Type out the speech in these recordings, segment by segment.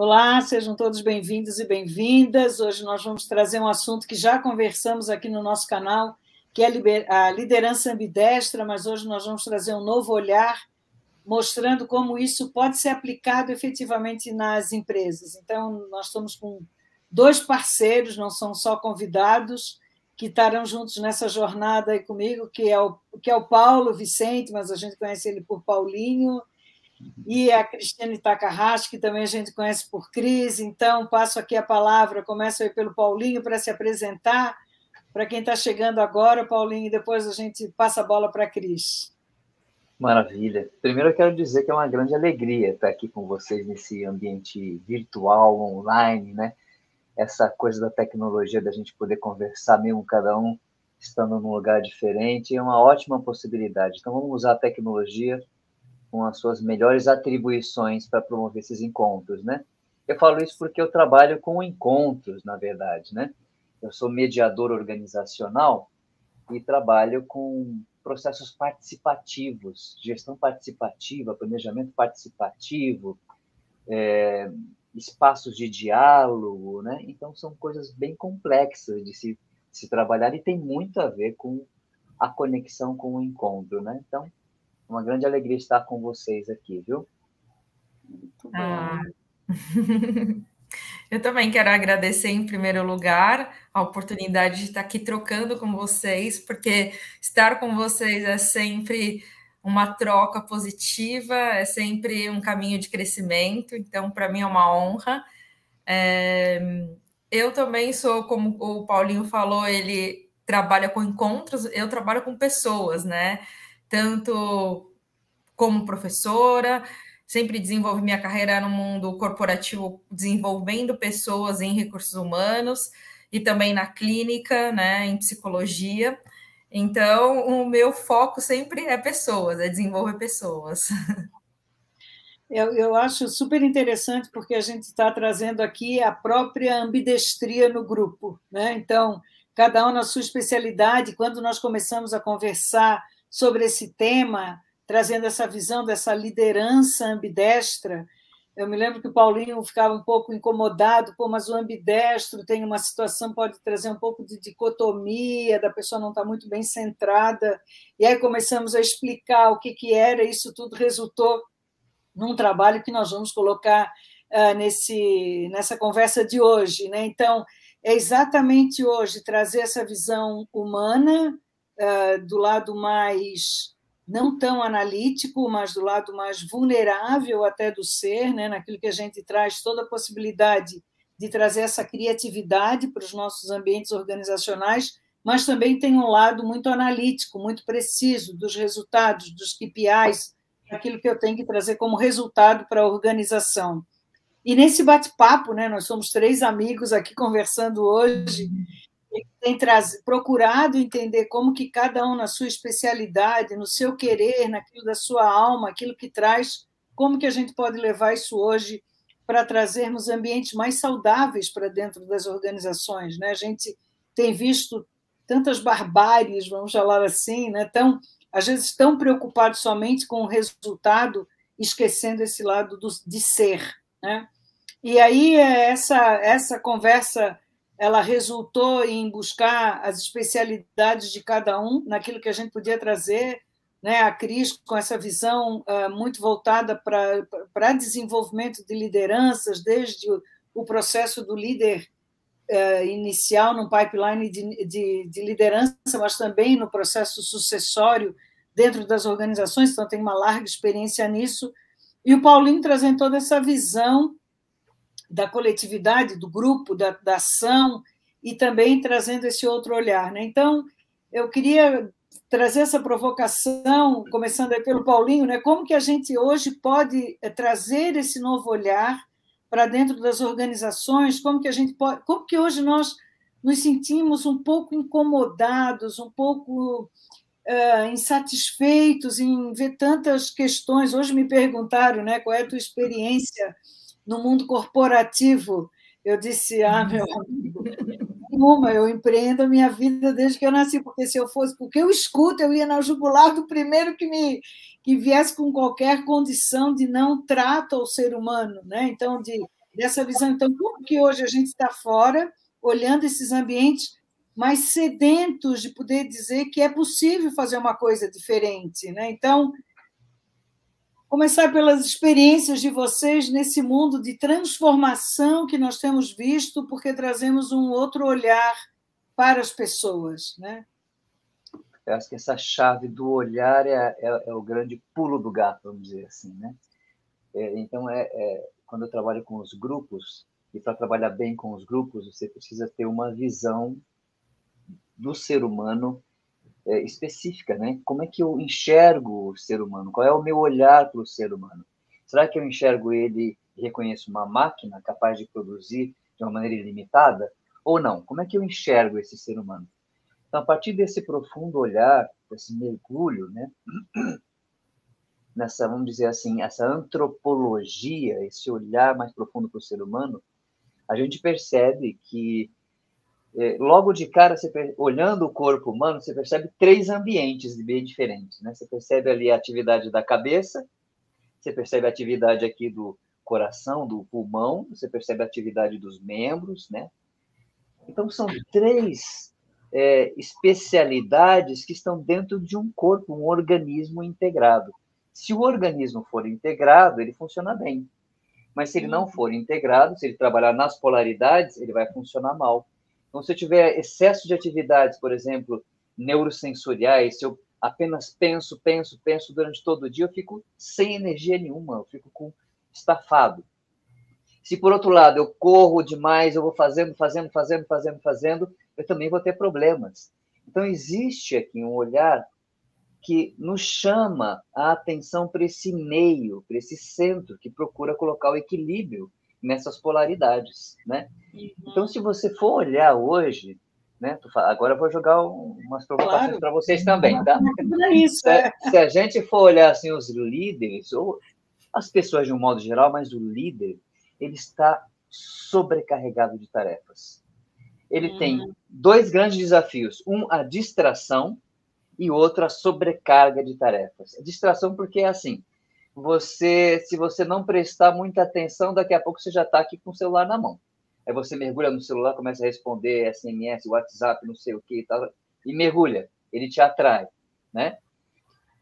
Olá, sejam todos bem-vindos e bem-vindas. Hoje nós vamos trazer um assunto que já conversamos aqui no nosso canal, que é a liderança ambidestra, mas hoje nós vamos trazer um novo olhar, mostrando como isso pode ser aplicado efetivamente nas empresas. Então, nós estamos com dois parceiros, não são só convidados, que estarão juntos nessa jornada aí comigo, que é o Paulo Vicente, mas a gente conhece ele por Paulinho, e a Cristiane Takahashi, que também a gente conhece por Cris. Então, passo aqui a palavra, começo aí pelo Paulinho para se apresentar. Para quem está chegando agora, Paulinho, e depois a gente passa a bola para a Cris. Maravilha. Primeiro eu quero dizer que é uma grande alegria estar aqui com vocês nesse ambiente virtual, online, né? Essa coisa da tecnologia, da gente poder conversar mesmo cada um estando num lugar diferente, é uma ótima possibilidade. Então, vamos usar a tecnologia com as suas melhores atribuições para promover esses encontros, né? Eu falo isso porque eu trabalho com encontros, na verdade, né? Eu sou mediador organizacional e trabalho com processos participativos, gestão participativa, planejamento participativo, espaços de diálogo, né? Então, são coisas bem complexas de se trabalhar e tem muito a ver com a conexão com o encontro, né? Então, uma grande alegria estar com vocês aqui, viu? Muito bom. Eu também quero agradecer, em primeiro lugar, a oportunidade de estar aqui trocando com vocês, porque estar com vocês é sempre uma troca positiva, é sempre um caminho de crescimento, então, para mim, é uma honra. Eu também sou, como o Paulinho falou, ele trabalha com encontros, eu trabalho com pessoas, né? Tanto como professora, sempre desenvolvi minha carreira no mundo corporativo, desenvolvendo pessoas em recursos humanos e também na clínica, né, em psicologia. Então, o meu foco sempre é pessoas, é desenvolver pessoas. Eu acho super interessante porque a gente está trazendo aqui a própria ambidestria no grupo, né? Então, cada um na sua especialidade. Quando nós começamos a conversar sobre esse tema, trazendo essa visão dessa liderança ambidestra, eu me lembro que o Paulinho ficava um pouco incomodado, pô, mas o ambidestro tem uma situação, pode trazer um pouco de dicotomia, da pessoa não estar muito bem centrada. E aí começamos a explicar o que era, e isso tudo resultou num trabalho que nós vamos colocar nessa conversa de hoje, né? Então, é exatamente hoje trazer essa visão humana, do lado mais não tão analítico, mas do lado mais vulnerável até do ser, né? Naquilo que a gente traz toda a possibilidade de trazer essa criatividade para os nossos ambientes organizacionais, mas também tem um lado muito analítico, muito preciso dos resultados, dos KPIs, aquilo que eu tenho que trazer como resultado para a organização. E nesse bate-papo, né, nós somos três amigos aqui conversando hoje, e tem procurado entender como que cada um na sua especialidade, no seu querer, naquilo da sua alma, aquilo que traz, como que a gente pode levar isso hoje para trazermos ambientes mais saudáveis para dentro das organizações, né? A gente tem visto tantas barbáries, vamos falar assim, né? Às vezes tão preocupados somente com o resultado, esquecendo esse lado de ser, né? E aí essa conversa ela resultou em buscar as especialidades de cada um naquilo que a gente podia trazer, né? A Cris com essa visão muito voltada para desenvolvimento de lideranças, desde o processo do líder inicial no pipeline de liderança, mas também no processo sucessório dentro das organizações, então tem uma larga experiência nisso. E o Paulinho trazendo toda essa visão da coletividade, do grupo, da ação, e também trazendo esse outro olhar, né? Então, eu queria trazer essa provocação, começando aí pelo Paulinho, né? Como que a gente hoje pode trazer esse novo olhar para dentro das organizações? Como que hoje nós nos sentimos um pouco incomodados, um pouco insatisfeitos em ver tantas questões? Hoje me perguntaram, né, qual é a tua experiência no mundo corporativo. Eu disse, meu amigo, nenhuma, eu empreendo a minha vida desde que eu nasci, porque se eu fosse, porque eu escuto, eu ia na jugular do primeiro que viesse com qualquer condição de não trato ao ser humano, né? Então, de dessa visão. Então, como que hoje a gente está fora, olhando esses ambientes mais sedentos de poder dizer que é possível fazer uma coisa diferente, né? Então, começar pelas experiências de vocês nesse mundo de transformação que nós temos visto, porque trazemos um outro olhar para as pessoas, né? Eu acho que essa chave do olhar é o grande pulo do gato, vamos dizer assim, né? Então, quando eu trabalho com os grupos, e para trabalhar bem com os grupos, você precisa ter uma visão do ser humano específica, né? Como é que eu enxergo o ser humano? Qual é o meu olhar para o ser humano? Será que eu enxergo ele e reconheço uma máquina capaz de produzir de uma maneira ilimitada? Ou não? Como é que eu enxergo esse ser humano? Então, a partir desse profundo olhar, desse mergulho, né? Nessa, vamos dizer assim, essa antropologia, esse olhar mais profundo para o ser humano, a gente percebe que logo de cara, olhando o corpo humano, você percebe 3 ambientes bem diferentes, né? Você percebe ali a atividade da cabeça, você percebe a atividade aqui do coração, do pulmão, você percebe a atividade dos membros, né? Então, são 3 especialidades que estão dentro de um corpo, um organismo integrado. Se o organismo for integrado, ele funciona bem. Mas se ele não for integrado, se ele trabalhar nas polaridades, ele vai funcionar mal. Então, se eu tiver excesso de atividades, por exemplo, neurosensoriais, se eu apenas penso durante todo o dia, eu fico sem energia nenhuma, eu fico estafado. Se, por outro lado, eu corro demais, eu vou fazendo, eu também vou ter problemas. Então, existe aqui um olhar que nos chama a atenção para esse meio, para esse centro, que procura colocar o equilíbrio nessas polaridades, né? Então, se você for olhar hoje, né? Agora eu vou jogar umas provocações para vocês também, tá? É isso, se a gente for olhar assim, os líderes, ou as pessoas de um modo geral, mas o líder, ele está sobrecarregado de tarefas. Ele tem 2 grandes desafios. Um, a distração, e outro, a sobrecarga de tarefas. A distração porque é assim, se você não prestar muita atenção, daqui a pouco você já está aqui com o celular na mão. Aí você mergulha no celular, começa a responder SMS, WhatsApp, não sei o que e tal, e mergulha, ele te atrai, né?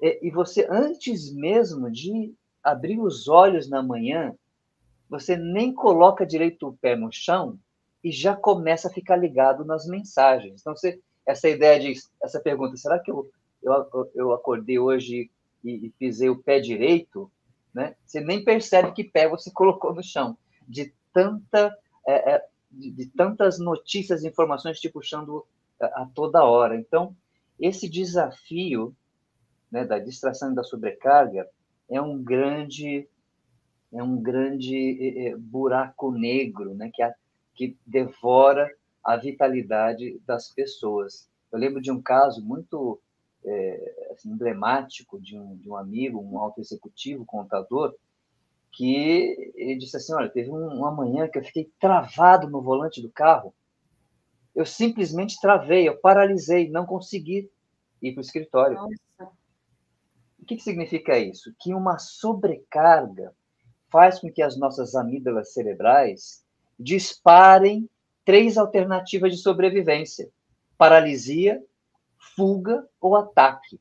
E você, antes mesmo de abrir os olhos na manhã, você nem coloca direito o pé no chão e já começa a ficar ligado nas mensagens. Então, essa pergunta, será que eu acordei hoje e pisei o pé direito? Né? Você nem percebe que pé você colocou no chão, de tantas notícias e informações te puxando a toda hora. Então, esse desafio, né, da distração e da sobrecarga é um grande buraco negro, né, que devora a vitalidade das pessoas. Eu lembro de um caso muito assim, emblemático de um amigo, um alto executivo, contador, que ele disse assim, olha, teve uma manhã que eu fiquei travado no volante do carro, eu simplesmente travei, eu paralisei, não consegui ir para o escritório. Nossa. O que significa isso? Que uma sobrecarga faz com que as nossas amígdalas cerebrais disparem 3 alternativas de sobrevivência: paralisia, fuga ou ataque.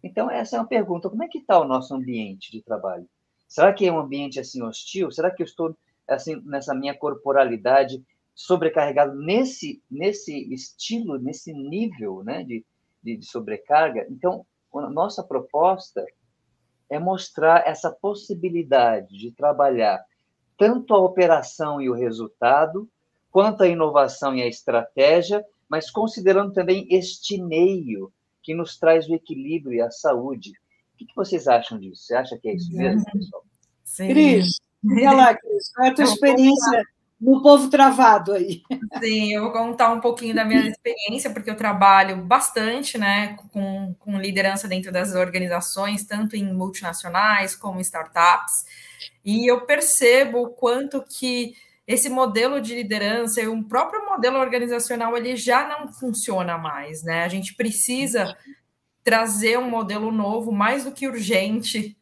Então, essa é uma pergunta. Como é que está o nosso ambiente de trabalho? Será que é um ambiente assim hostil? Será que eu estou assim nessa minha corporalidade sobrecarregado nesse estilo, nesse nível, né, de sobrecarga? Então, a nossa proposta é mostrar essa possibilidade de trabalhar tanto a operação e o resultado, quanto a inovação e a estratégia, mas considerando também este meio que nos traz o equilíbrio e a saúde. O que vocês acham disso? Você acha que é isso mesmo, pessoal? Sim. Cris, olha lá, Cris, qual é a tua experiência no povo travado aí? Sim, eu vou contar um pouquinho da minha experiência, porque eu trabalho bastante, né, com liderança dentro das organizações, tanto em multinacionais como em startups, e eu percebo o quanto que esse modelo de liderança e o próprio modelo organizacional, ele já não funciona mais, né? A gente precisa trazer um modelo novo, mais do que urgente,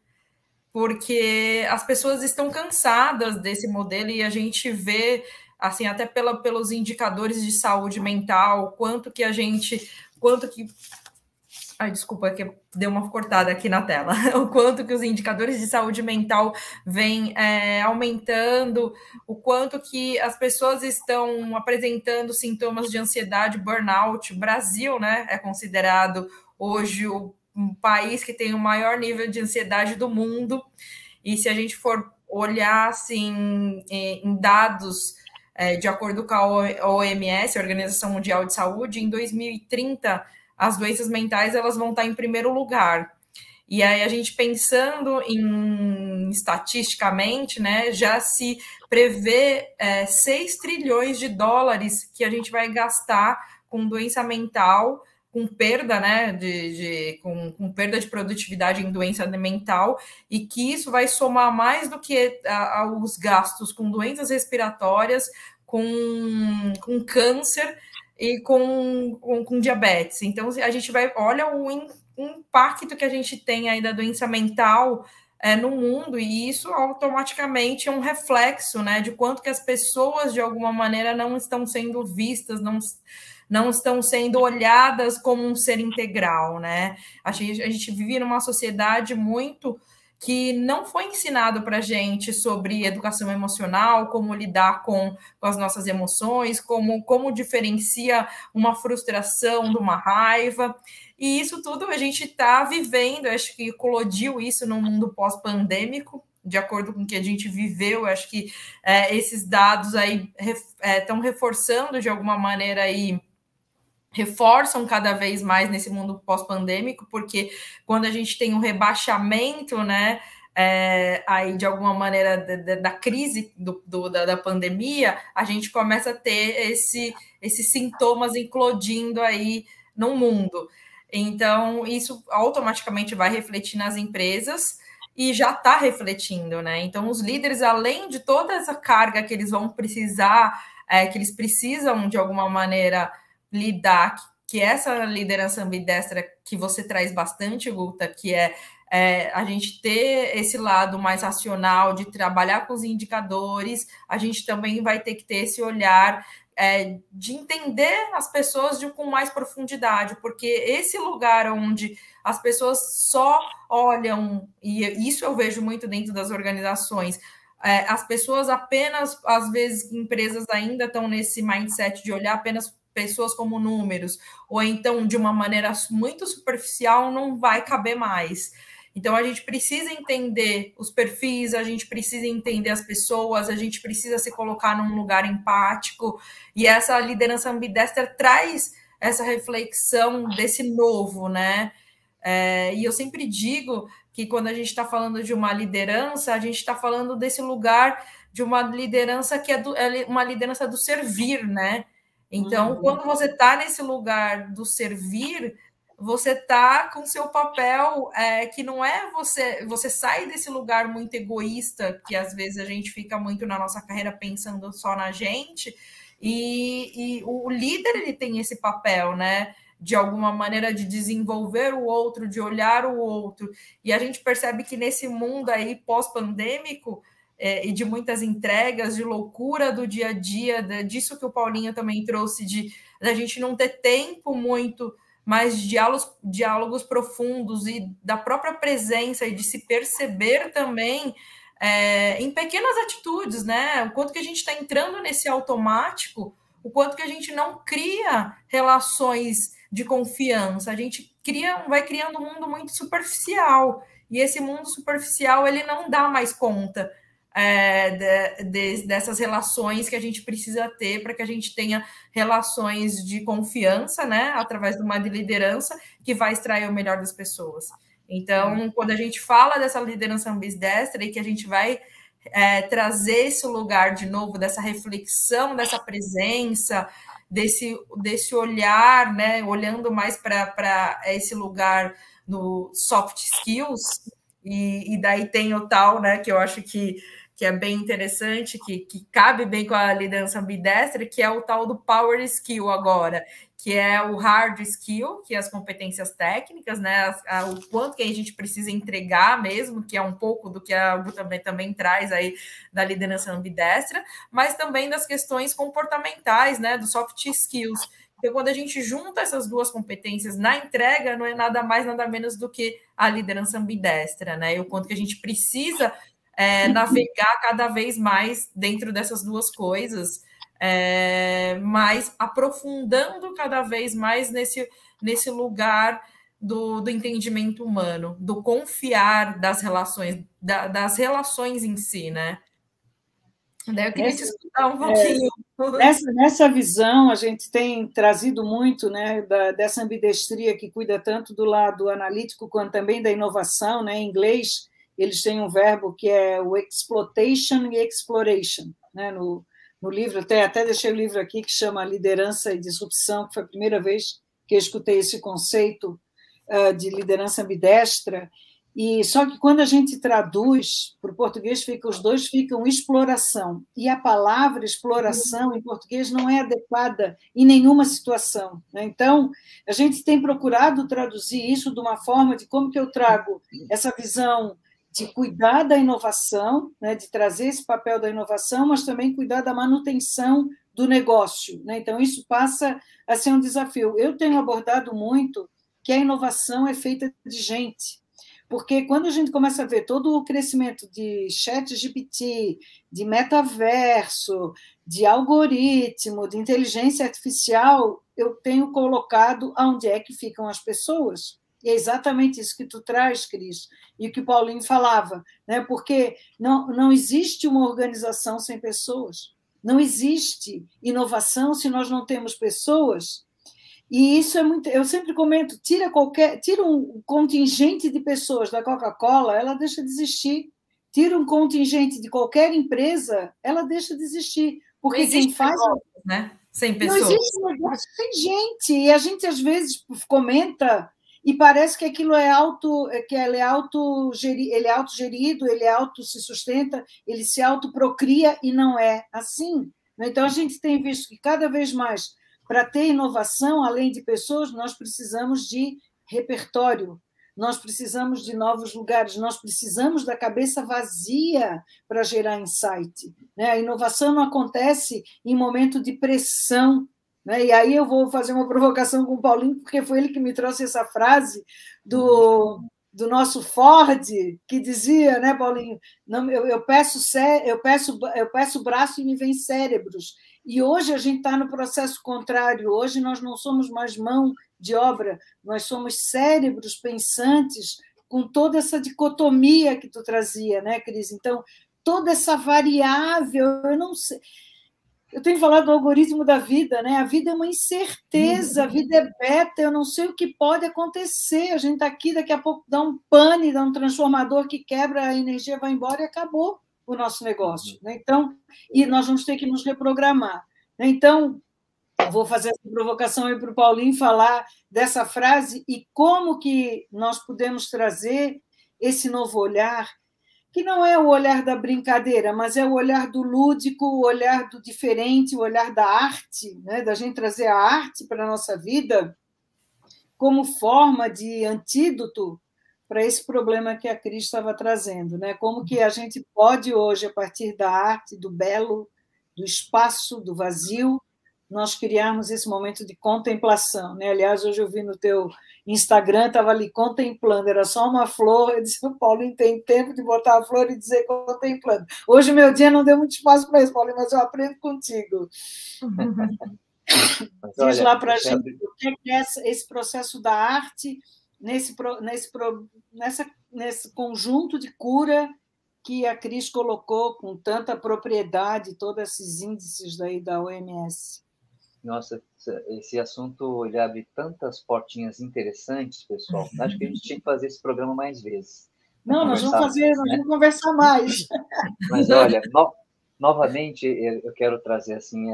porque as pessoas estão cansadas desse modelo e a gente vê, assim, até pelos indicadores de saúde mental, quanto que... Ai, desculpa, que deu uma cortada aqui na tela. O quanto que os indicadores de saúde mental vêm aumentando, o quanto que as pessoas estão apresentando sintomas de ansiedade, burnout. O Brasil, né, é considerado hoje um país que tem o maior nível de ansiedade do mundo. E se a gente for olhar assim, em dados, de acordo com a OMS, a Organização Mundial de Saúde, em 2030, as doenças mentais elas vão estar em primeiro lugar. E aí a gente pensando estatisticamente, né, já se prevê 6 trilhões de dólares que a gente vai gastar com doença mental, com perda, né, com perda de produtividade em doença mental, e que isso vai somar mais do que os gastos com doenças respiratórias, com câncer e com diabetes. Então, a gente olha o impacto que a gente tem aí da doença mental no mundo, e isso automaticamente é um reflexo, né, de quanto que as pessoas, de alguma maneira, não estão sendo vistas, não estão sendo olhadas como um ser integral, né? A gente vive numa sociedade muito que não foi ensinado para a gente sobre educação emocional, como lidar com as nossas emoções, como diferencia uma frustração de uma raiva. E isso tudo a gente está vivendo, acho que eclodiu isso no mundo pós-pandêmico, de acordo com o que a gente viveu. Acho que esses dados aí estão reforçando de alguma maneira aí, reforçam cada vez mais nesse mundo pós-pandêmico, porque quando a gente tem um rebaixamento, né, aí de alguma maneira da crise da pandemia, a gente começa a ter esses sintomas eclodindo aí no mundo. Então, isso automaticamente vai refletir nas empresas e já está refletindo, né? Então, os líderes, além de toda essa carga que eles vão precisar, que eles precisam de alguma maneira lidar, que essa liderança ambidestra que você traz bastante, Guta, que é a gente ter esse lado mais racional de trabalhar com os indicadores, a gente também vai ter que ter esse olhar de entender as pessoas com mais profundidade, porque esse lugar onde as pessoas só olham, e isso eu vejo muito dentro das organizações, as pessoas apenas, às vezes, empresas ainda estão nesse mindset de olhar apenas pessoas como números, ou então de uma maneira muito superficial, não vai caber mais. Então, a gente precisa entender os perfis, a gente precisa entender as pessoas, a gente precisa se colocar num lugar empático, e essa liderança ambidestra traz essa reflexão desse novo, né? E eu sempre digo que quando a gente está falando de uma liderança, a gente está falando desse lugar de uma liderança que é uma liderança do servir, né? Então, quando você está nesse lugar do servir, você está com seu papel, que não é você sai desse lugar muito egoísta, que às vezes a gente fica muito na nossa carreira pensando só na gente, e o líder ele tem esse papel, né? De alguma maneira de desenvolver o outro, de olhar o outro. E a gente percebe que nesse mundo aí pós-pandêmico, e de muitas entregas, de loucura do dia a dia, disso que o Paulinho também trouxe, da gente não ter tempo muito, mas diálogos profundos e da própria presença e de se perceber também em pequenas atitudes, né? O quanto que a gente está entrando nesse automático, o quanto que a gente não cria relações de confiança, a gente vai criando um mundo muito superficial, e esse mundo superficial ele não dá mais conta dessas relações que a gente precisa ter para que a gente tenha relações de confiança, né, através de uma liderança que vai extrair o melhor das pessoas. Então, quando a gente fala dessa liderança ambidestra e que a gente vai trazer esse lugar de novo, dessa reflexão, dessa presença, desse olhar, né, olhando mais para esse lugar no soft skills, e daí tem o tal, né, que eu acho que é bem interessante, que cabe bem com a liderança ambidestra, que é o tal do power skill agora, que é o hard skill, que é as competências técnicas, né? O quanto que a gente precisa entregar mesmo, que é um pouco do que a Bu também traz aí da liderança ambidestra, mas também das questões comportamentais, né? Dos soft skills. Então, quando a gente junta essas duas competências na entrega, não é nada mais, nada menos do que a liderança ambidestra, né? E o quanto que a gente precisa navegar cada vez mais dentro dessas duas coisas, mas aprofundando cada vez mais nesse lugar do entendimento humano, do confiar das relações em si, né? Daí eu queria te escutar um pouquinho. Nessa visão, a gente tem trazido muito, né, dessa ambidestria que cuida tanto do lado analítico quanto também da inovação, né? Em inglês, eles têm um verbo que é o exploitation e exploration, né? No livro, até deixei o livro aqui que chama Liderança e Disrupção, que foi a primeira vez que eu escutei esse conceito de liderança ambidestra. E só que quando a gente traduz para o português, os dois ficam exploração. E a palavra exploração em português não é adequada em nenhuma situação, né? Então, a gente tem procurado traduzir isso de uma forma de como que eu trago essa visão de cuidar da inovação, né, de trazer esse papel da inovação, mas também cuidar da manutenção do negócio, né? Então, isso passa a ser um desafio. Eu tenho abordado muito que a inovação é feita de gente, porque quando a gente começa a ver todo o crescimento de ChatGPT, de metaverso, de algoritmo, de inteligência artificial, eu tenho colocado onde é que ficam as pessoas. E é exatamente isso que tu traz, Cris, e o que o Paulinho falava, né? Porque não existe uma organização sem pessoas, não existe inovação se nós não temos pessoas. E isso é muito. Eu sempre comento: tira um contingente de pessoas da Coca-Cola, ela deixa de existir. Tira um contingente de qualquer empresa, ela deixa de existir. Porque quem faz. Negócio, né? Sem pessoas. Não existe negócio sem gente. E a gente, às vezes, comenta e parece que aquilo ele é autogerido, ele se sustenta, ele se autoprocria, e não é assim. Então, a gente tem visto que cada vez mais, para ter inovação, além de pessoas, nós precisamos de repertório, nós precisamos de novos lugares, nós precisamos da cabeça vazia para gerar insight, né? A inovação não acontece em momento de pressão, né? E aí eu vou fazer uma provocação com o Paulinho, porque foi ele que me trouxe essa frase do nosso Ford, que dizia, né, Paulinho, não, eu peço braço e me vem cérebros. E hoje a gente está no processo contrário. Hoje nós não somos mais mão de obra, nós somos cérebros pensantes, com toda essa dicotomia que tu trazia, né, Cris? Então, toda essa variável, eu não sei. Eu tenho falado do algoritmo da vida, né? A vida é uma incerteza, a vida é beta, eu não sei o que pode acontecer. A gente está aqui, daqui a pouco dá um pane, dá um transformador que quebra, a energia vai embora e acabou o nosso negócio, né? Então, e nós vamos ter que nos reprogramar, né? Então, vou fazer essa provocação aí para o Paulinho falar dessa frase e como que nós podemos trazer esse novo olhar, que não é o olhar da brincadeira, mas é o olhar do lúdico, o olhar do diferente, o olhar da arte, né? Da gente trazer a arte para a nossa vida como forma de antídoto para esse problema que a Cris estava trazendo, né? Como que a gente pode hoje, a partir da arte, do belo, do espaço, do vazio, nós criarmos esse momento de contemplação, né? Aliás, hoje eu vi no teu Instagram, estava ali contemplando, era só uma flor, eu disse, o Paulinho tem tempo de botar a flor e dizer contemplando. Hoje meu dia não deu muito espaço para isso, Paulinho, mas eu aprendo contigo. Diz lá para a gente o que é esse processo da arte, nesse conjunto de cura que a Cris colocou com tanta propriedade, todos esses índices daí da OMS. Nossa, esse assunto ele abre tantas portinhas interessantes, pessoal. Acho que a gente tinha que fazer esse programa mais vezes. Não, nós vamos conversar mais. Mas, olha, novamente, eu quero trazer assim,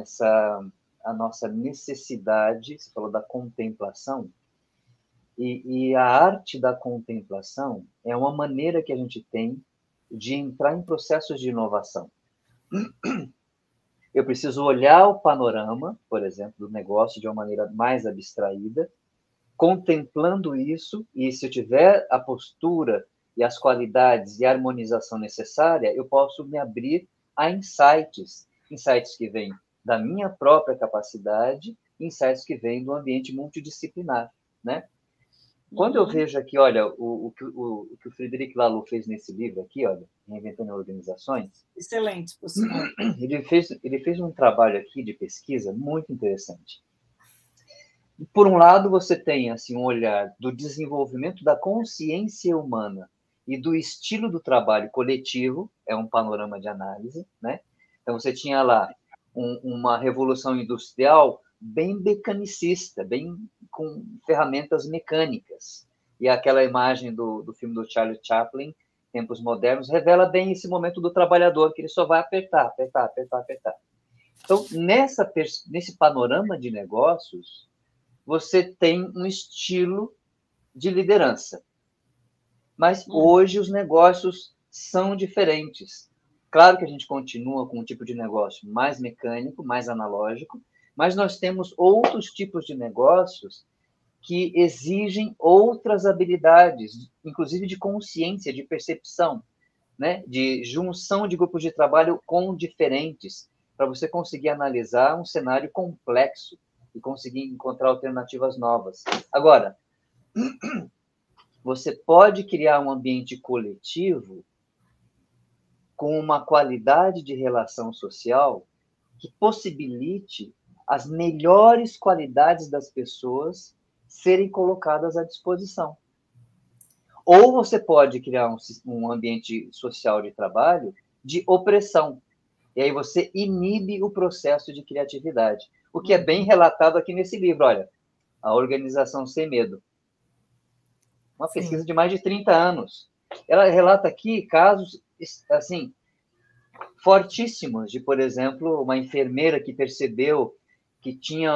a nossa necessidade, você falou da contemplação, e a arte da contemplação é uma maneira que a gente tem de entrar em processos de inovação. Eu preciso olhar o panorama, por exemplo, do negócio de uma maneira mais abstraída, contemplando isso, e se eu tiver a postura e as qualidades e a harmonização necessária, eu posso me abrir a insights, insights que vêm da minha própria capacidade, insights que vêm do ambiente multidisciplinar, né? Quando eu vejo aqui, olha, o que o Frederic Laloux fez nesse livro aqui, olha, Reinventando Organizações. Excelente, por sinal. Ele fez um trabalho aqui de pesquisa muito interessante. Por um lado, você tem assim, um olhar do desenvolvimento da consciência humana e do estilo do trabalho coletivo, é um panorama de análise, né? Então, você tinha lá uma revolução industrial bem mecanicista, bem com ferramentas mecânicas. E aquela imagem do filme do Charlie Chaplin, Tempos Modernos, revela bem esse momento do trabalhador, que ele só vai apertar, apertar, apertar, apertar. Então, nesse panorama de negócios, você tem um estilo de liderança. Mas hoje os negócios são diferentes. Claro que a gente continua com um tipo de negócio mais mecânico, mais analógico, mas nós temos outros tipos de negócios que exigem outras habilidades, inclusive de consciência, de percepção, né? De junção de grupos de trabalho com diferentes, para você conseguir analisar um cenário complexo e conseguir encontrar alternativas novas. Agora, você pode criar um ambiente coletivo com uma qualidade de relação social que possibilite as melhores qualidades das pessoas serem colocadas à disposição. Ou você pode criar um ambiente social de trabalho de opressão. E aí você inibe o processo de criatividade. O que é bem relatado aqui nesse livro, olha, A Organização Sem Medo. Uma pesquisa de mais de 30 anos. Ela relata aqui casos, assim, fortíssimos de, por exemplo, uma enfermeira que percebeu que tinha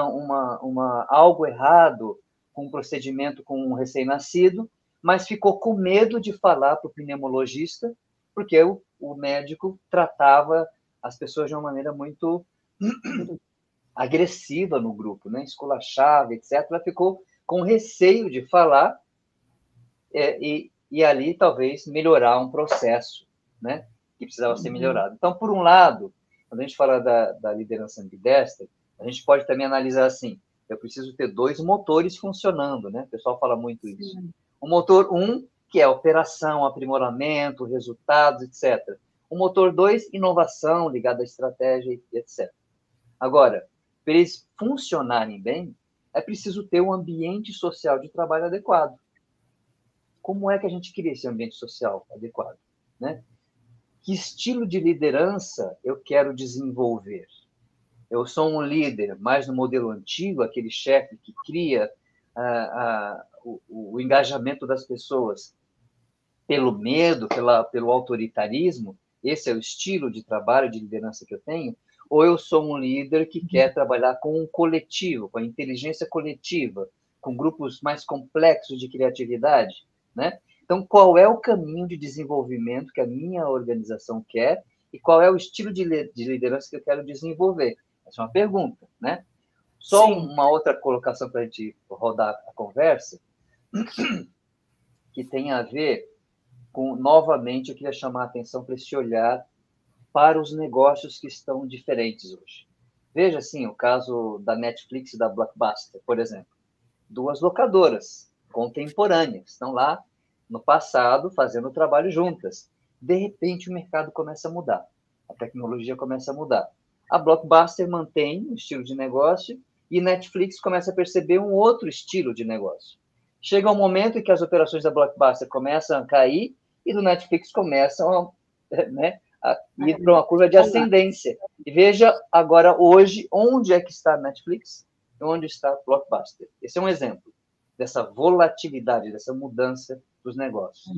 algo errado com um procedimento com um recém-nascido, mas ficou com medo de falar para o pneumologista, porque o médico tratava as pessoas de uma maneira muito agressiva no grupo, né? Esculachava, etc. Ela ficou com receio de falar e ali talvez melhorar um processo, né? Que precisava ser melhorado. Então, por um lado, quando a gente fala da liderança ambidestra, a gente pode também analisar assim, eu preciso ter 2 motores funcionando, né? O pessoal fala muito isso. O motor 1, que é operação, aprimoramento, resultados, etc. O motor 2, inovação, ligado à estratégia, etc. Agora, para eles funcionarem bem, é preciso ter um ambiente social de trabalho adequado. Como é que a gente cria esse ambiente social adequado, né? Que estilo de liderança eu quero desenvolver? Eu sou um líder mais no modelo antigo, aquele chefe que cria o engajamento das pessoas pelo medo, pelo autoritarismo, esse é o estilo de trabalho, de liderança que eu tenho, ou eu sou um líder que quer trabalhar com um coletivo, com a inteligência coletiva, com grupos mais complexos de criatividade, né? Então, qual é o caminho de desenvolvimento que a minha organização quer e qual é o estilo de liderança que eu quero desenvolver? Essa é uma pergunta, né? Só uma outra colocação para a gente rodar a conversa, que tem a ver com, novamente, eu queria chamar a atenção para esse olhar para os negócios que estão diferentes hoje. Veja, assim, o caso da Netflix e da Blockbuster, por exemplo. 2 locadoras contemporâneas, estão lá no passado fazendo o trabalho juntas. De repente, o mercado começa a mudar, a tecnologia começa a mudar. A Blockbuster mantém um estilo de negócio e Netflix começa a perceber um outro estilo de negócio. Chega um momento em que as operações da Blockbuster começam a cair e do Netflix começam a ir para uma curva de ascendência. E veja agora, hoje, onde é que está a Netflix e onde está a Blockbuster. Esse é um exemplo dessa volatilidade, dessa mudança dos negócios.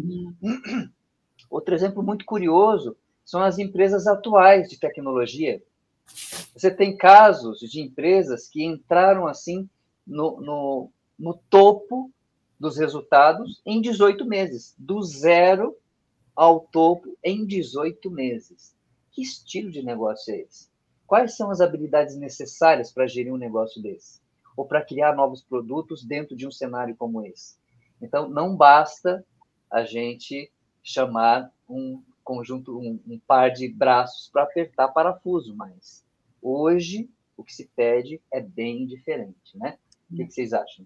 Outro exemplo muito curioso são as empresas atuais de tecnologia. Você tem casos de empresas que entraram assim no topo dos resultados em 18 meses, do zero ao topo em 18 meses. Que estilo de negócio é esse? Quais são as habilidades necessárias para gerir um negócio desse? Ou para criar novos produtos dentro de um cenário como esse? Então, não basta a gente chamar um conjunto, um par de braços para apertar parafuso, mas hoje o que se pede é bem diferente, né? O que vocês acham?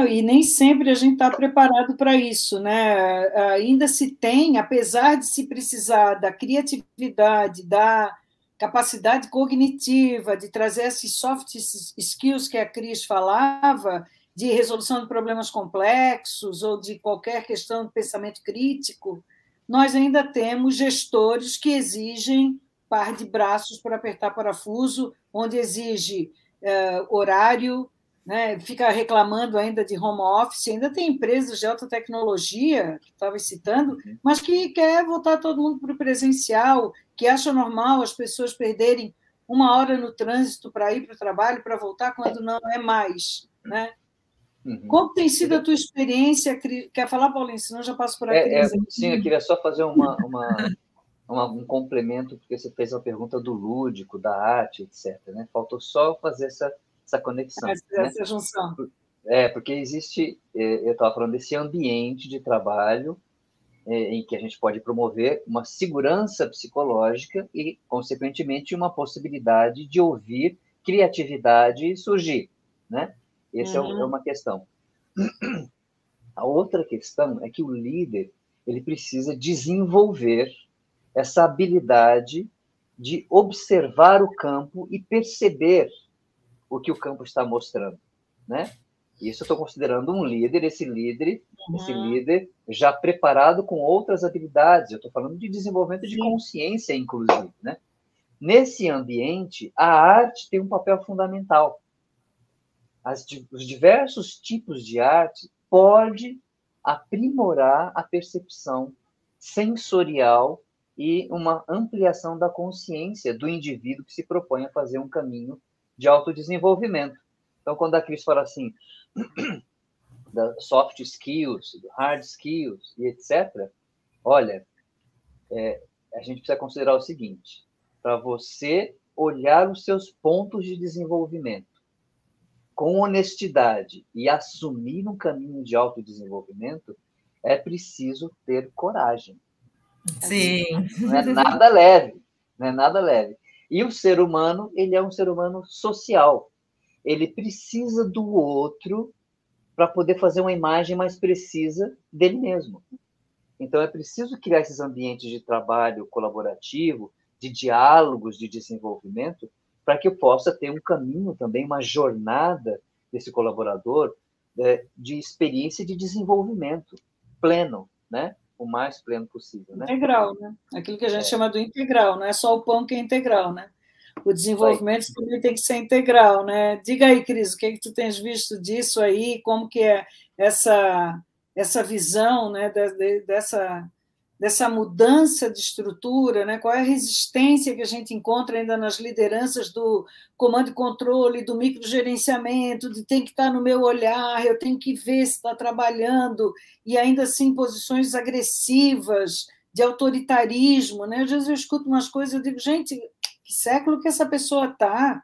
E nem sempre a gente está preparado para isso, né? Ainda se tem, apesar de se precisar da criatividade, da capacidade cognitiva, de trazer esses soft skills que a Cris falava, de resolução de problemas complexos ou de qualquer questão de pensamento crítico, nós ainda temos gestores que exigem par de braços para apertar parafuso, onde exige horário, né, fica reclamando ainda de home office, ainda tem empresas de alta tecnologia, que estava citando, mas que quer voltar todo mundo para o presencial, que acha normal as pessoas perderem 1 hora no trânsito para ir para o trabalho, para voltar, quando não é mais. Né? Como tem sido a tua experiência? Quer falar, Paulinho? Senão eu já passo para a Cris. Sim, eu queria só fazer um complemento, porque você fez a pergunta do lúdico, da arte, etc. Né? Faltou só fazer essa conexão. Essa junção. Porque existe, eu estava falando desse ambiente de trabalho em que a gente pode promover uma segurança psicológica e, consequentemente, uma possibilidade de ouvir criatividade surgir, né? Essa é uma questão. A outra questão é que o líder ele precisa desenvolver essa habilidade de observar o campo e perceber o que o campo está mostrando, né? Isso eu estou considerando um líder, esse líder já preparado com outras habilidades. Eu estou falando de desenvolvimento de consciência, inclusive, né? Nesse ambiente, a arte tem um papel fundamental. Os diversos tipos de arte pode aprimorar a percepção sensorial e uma ampliação da consciência do indivíduo que se propõe a fazer um caminho de autodesenvolvimento. Então, quando a Cris fala assim, da soft skills, hard skills e etc., olha, a gente precisa considerar o seguinte, para você olhar os seus pontos de desenvolvimento com honestidade e assumir um caminho de autodesenvolvimento, é preciso ter coragem. Sim. Não é nada leve, não é nada leve. E o ser humano, ele é um ser humano social. Ele precisa do outro para poder fazer uma imagem mais precisa dele mesmo. Então, é preciso criar esses ambientes de trabalho colaborativo, de diálogos, de desenvolvimento, para que eu possa ter um caminho também, uma jornada desse colaborador de experiência de desenvolvimento pleno, né? O mais pleno possível. Né? Integral, né? Aquilo que a gente chama do integral, não é só o pão que é integral, né? O desenvolvimento também tem que ser integral, né? Diga aí, Cris, o que é que tu tens visto disso aí? Como que é essa visão, né? Dessa mudança de estrutura, né? Qual é a resistência que a gente encontra ainda nas lideranças do comando e controle, do microgerenciamento, de tem que estar no meu olhar, eu tenho que ver se está trabalhando, e ainda assim posições agressivas, de autoritarismo, né? Às vezes eu escuto umas coisas e digo, gente, que século que essa pessoa está?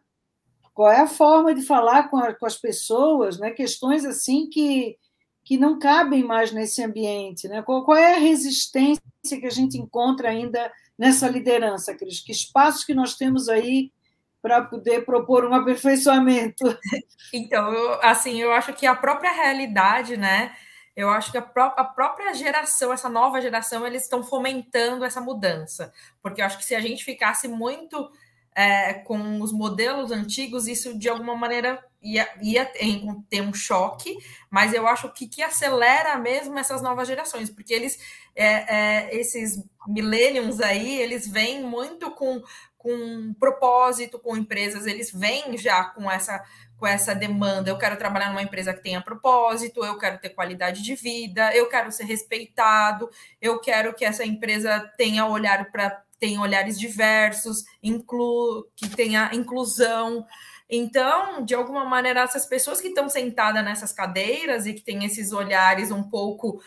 Qual é a forma de falar com as pessoas, né? Questões assim que não cabem mais nesse ambiente, né? Qual é a resistência que a gente encontra ainda nessa liderança, Cris? Que espaços que nós temos aí para poder propor um aperfeiçoamento? Então, eu acho que a própria realidade, né? Eu acho que a própria geração, essa nova geração, eles estão fomentando essa mudança. Porque eu acho que se a gente ficasse muito com os modelos antigos, isso de alguma maneira ia ter um choque, mas eu acho que acelera mesmo essas novas gerações, porque esses millennials aí, eles vêm muito com propósito, com empresas, eles vêm já com essa demanda. Eu quero trabalhar numa empresa que tenha propósito, eu quero ter qualidade de vida, eu quero ser respeitado, eu quero que essa empresa tenha olhares diversos, que tenha inclusão. Então, de alguma maneira, essas pessoas que estão sentadas nessas cadeiras e que têm esses olhares um pouco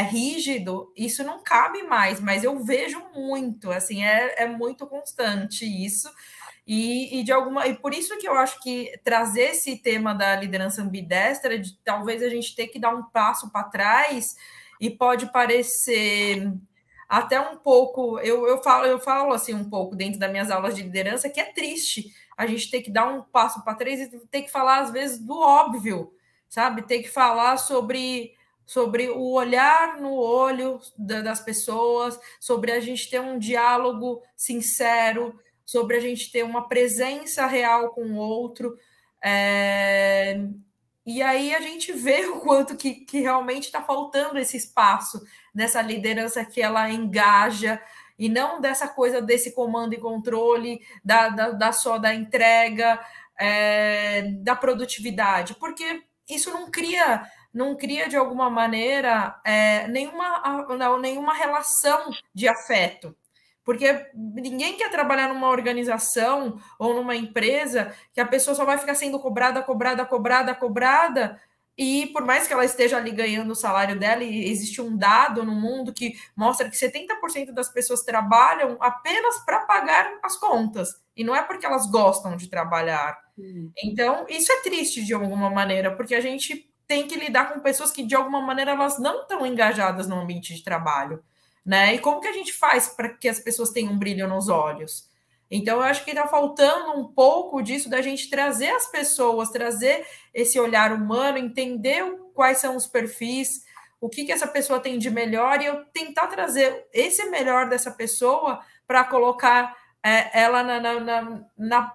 rígido, isso não cabe mais, mas eu vejo muito, assim, é muito constante isso. E por isso que eu acho que trazer esse tema da liderança ambidestra, de talvez a gente ter que dar um passo para trás, e pode parecer até um pouco, eu falo assim um pouco dentro das minhas aulas de liderança, que é triste a gente ter que dar um passo para trás e ter que falar, às vezes, do óbvio, sabe? Ter que falar sobre o olhar no olho das pessoas, sobre a gente ter um diálogo sincero, sobre a gente ter uma presença real com o outro. E aí a gente vê o quanto que realmente está faltando esse espaço dessa liderança que ela engaja, e não dessa coisa desse comando e controle, só da entrega, da produtividade, porque isso não cria de alguma maneira nenhuma relação de afeto. Porque ninguém quer trabalhar numa organização ou numa empresa que a pessoa só vai ficar sendo cobrada, e por mais que ela esteja ali ganhando o salário dela, e existe um dado no mundo que mostra que 70% das pessoas trabalham apenas para pagar as contas, e não é porque elas gostam de trabalhar. Então, isso é triste de alguma maneira, porque a gente tem que lidar com pessoas que, de alguma maneira, elas não estão engajadas no ambiente de trabalho. Né? E como que a gente faz para que as pessoas tenham um brilho nos olhos? Então, eu acho que está faltando um pouco disso, da gente trazer as pessoas, trazer esse olhar humano, entender quais são os perfis, o que essa pessoa tem de melhor, e eu tentar trazer esse melhor dessa pessoa para colocar ela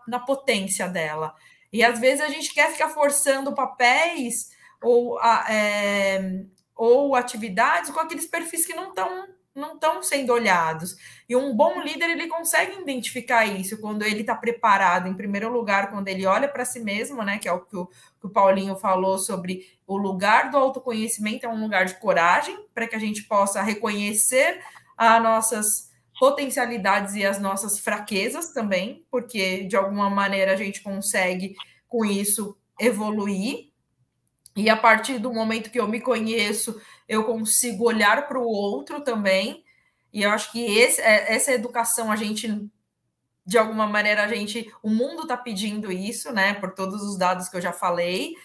na potência dela. E, às vezes, a gente quer ficar forçando papéis ou atividades com aqueles perfis que não estão sendo olhados. E um bom líder, ele consegue identificar isso quando ele está preparado, em primeiro lugar, quando ele olha para si mesmo, né, que é o que o Paulinho falou sobre o lugar do autoconhecimento, é um lugar de coragem, para que a gente possa reconhecer as nossas potencialidades e as nossas fraquezas também, porque, de alguma maneira, a gente consegue, com isso, evoluir. E a partir do momento que eu me conheço, eu consigo olhar para o outro também. E eu acho que essa educação, a gente, de alguma maneira, o mundo está pedindo isso, né? Por todos os dados que eu já falei.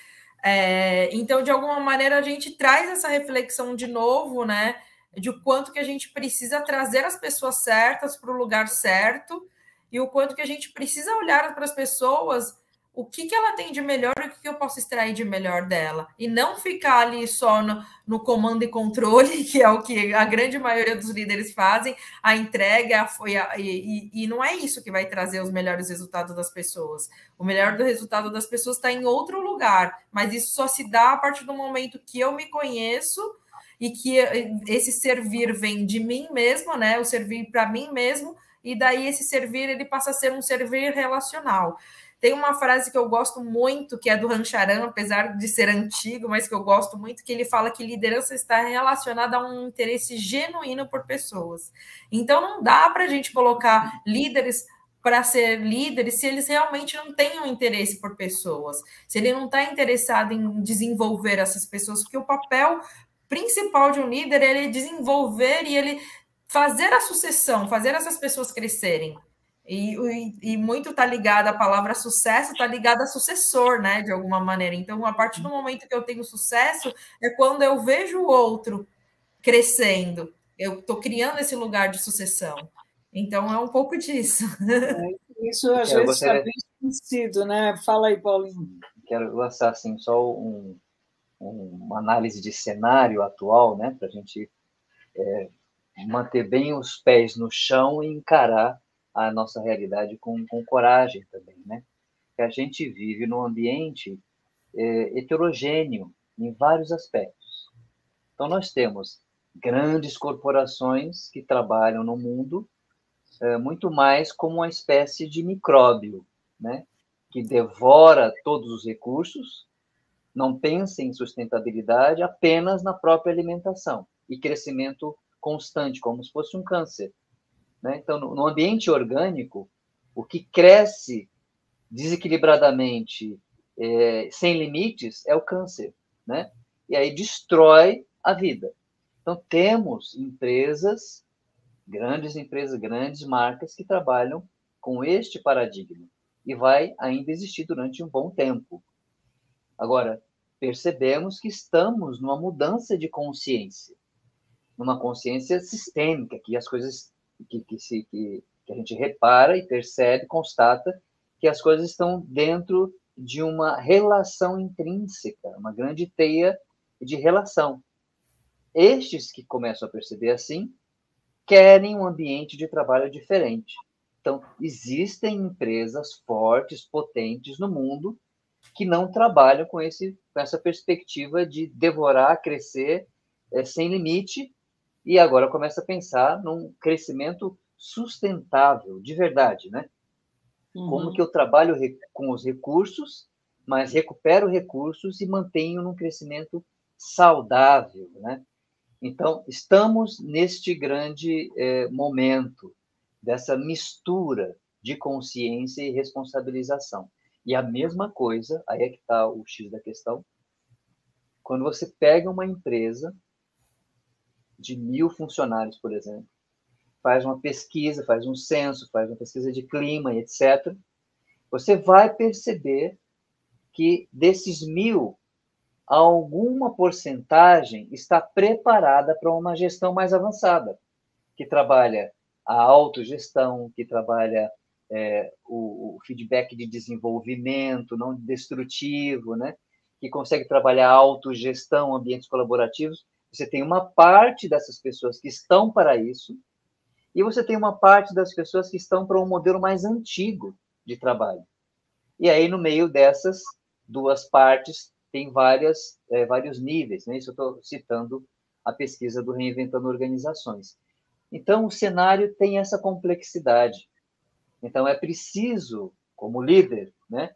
Então, de alguma maneira, a gente traz essa reflexão de novo, né? De o quanto que a gente precisa trazer as pessoas certas para o lugar certo, e o quanto que a gente precisa olhar para as pessoas, o que ela tem de melhor e o que eu posso extrair de melhor dela. E não ficar ali só no comando e controle, que é o que a grande maioria dos líderes fazem, a entrega, e não é isso que vai trazer os melhores resultados das pessoas. O melhor do resultado das pessoas está em outro lugar, mas isso só se dá a partir do momento que eu me conheço, e que esse servir vem de mim mesmo, né? O servir para mim mesmo, e daí esse servir, ele passa a ser um servir relacional. Tem uma frase que eu gosto muito, que é do Rancharan, apesar de ser antigo, mas que eu gosto muito, que ele fala que liderança está relacionada a um interesse genuíno por pessoas. Então, não dá para a gente colocar líderes para ser líderes se eles realmente não têm um interesse por pessoas, se ele não está interessado em desenvolver essas pessoas, porque o papel principal de um líder é ele desenvolver e ele fazer a sucessão, fazer essas pessoas crescerem. E muito está ligado, a palavra sucesso está ligada a sucessor, né, de alguma maneira. Então, a partir do momento que eu tenho sucesso, é quando eu vejo o outro crescendo. Eu estou criando esse lugar de sucessão. Então, é um pouco disso. Isso, às vezes, está bem esquecido, né? Fala aí, Paulinho. Quero lançar, assim, só uma análise de cenário atual, né, para a gente manter bem os pés no chão e encarar a nossa realidade com coragem também, né? Que a gente vive num ambiente heterogêneo em vários aspectos. Então, nós temos grandes corporações que trabalham no mundo muito mais como uma espécie de micróbio, né? Que devora todos os recursos, não pensa em sustentabilidade, apenas na própria alimentação e crescimento constante, como se fosse um câncer. Né? Então, no ambiente orgânico, o que cresce desequilibradamente, sem limites, é o câncer. Né? E aí destrói a vida. Então, temos grandes empresas, grandes marcas que trabalham com este paradigma. e vai ainda existir durante um bom tempo. Agora, percebemos que estamos numa mudança de consciência, numa consciência sistêmica, que as coisas que a gente repara e percebe, constata que as coisas estão dentro de uma relação intrínseca, uma grande teia de relação. Estes que começam a perceber assim, querem um ambiente de trabalho diferente. Então, existem empresas fortes, potentes no mundo que não trabalham com essa perspectiva de devorar, crescer sem limite, e agora começa a pensar num crescimento sustentável, de verdade, né? Como que eu trabalho com os recursos, mas recupero recursos e mantenho num crescimento saudável, né? Então, estamos neste grande momento dessa mistura de consciência e responsabilização. E a mesma coisa, aí é que está o X da questão, quando você pega uma empresa de 1.000 funcionários, por exemplo, faz uma pesquisa, faz um censo, faz uma pesquisa de clima, etc., você vai perceber que desses 1.000, alguma porcentagem está preparada para uma gestão mais avançada, que trabalha a autogestão, que trabalha o feedback de desenvolvimento, não destrutivo, né? Que consegue trabalhar a autogestão, ambientes colaborativos. Você tem uma parte dessas pessoas que estão para isso, e você tem uma parte das pessoas que estão para um modelo mais antigo de trabalho. E aí, no meio dessas duas partes, tem vários níveis, né? Isso eu estou citando a pesquisa do Reinventando Organizações. Então, o cenário tem essa complexidade. Então, é preciso, como líder, né,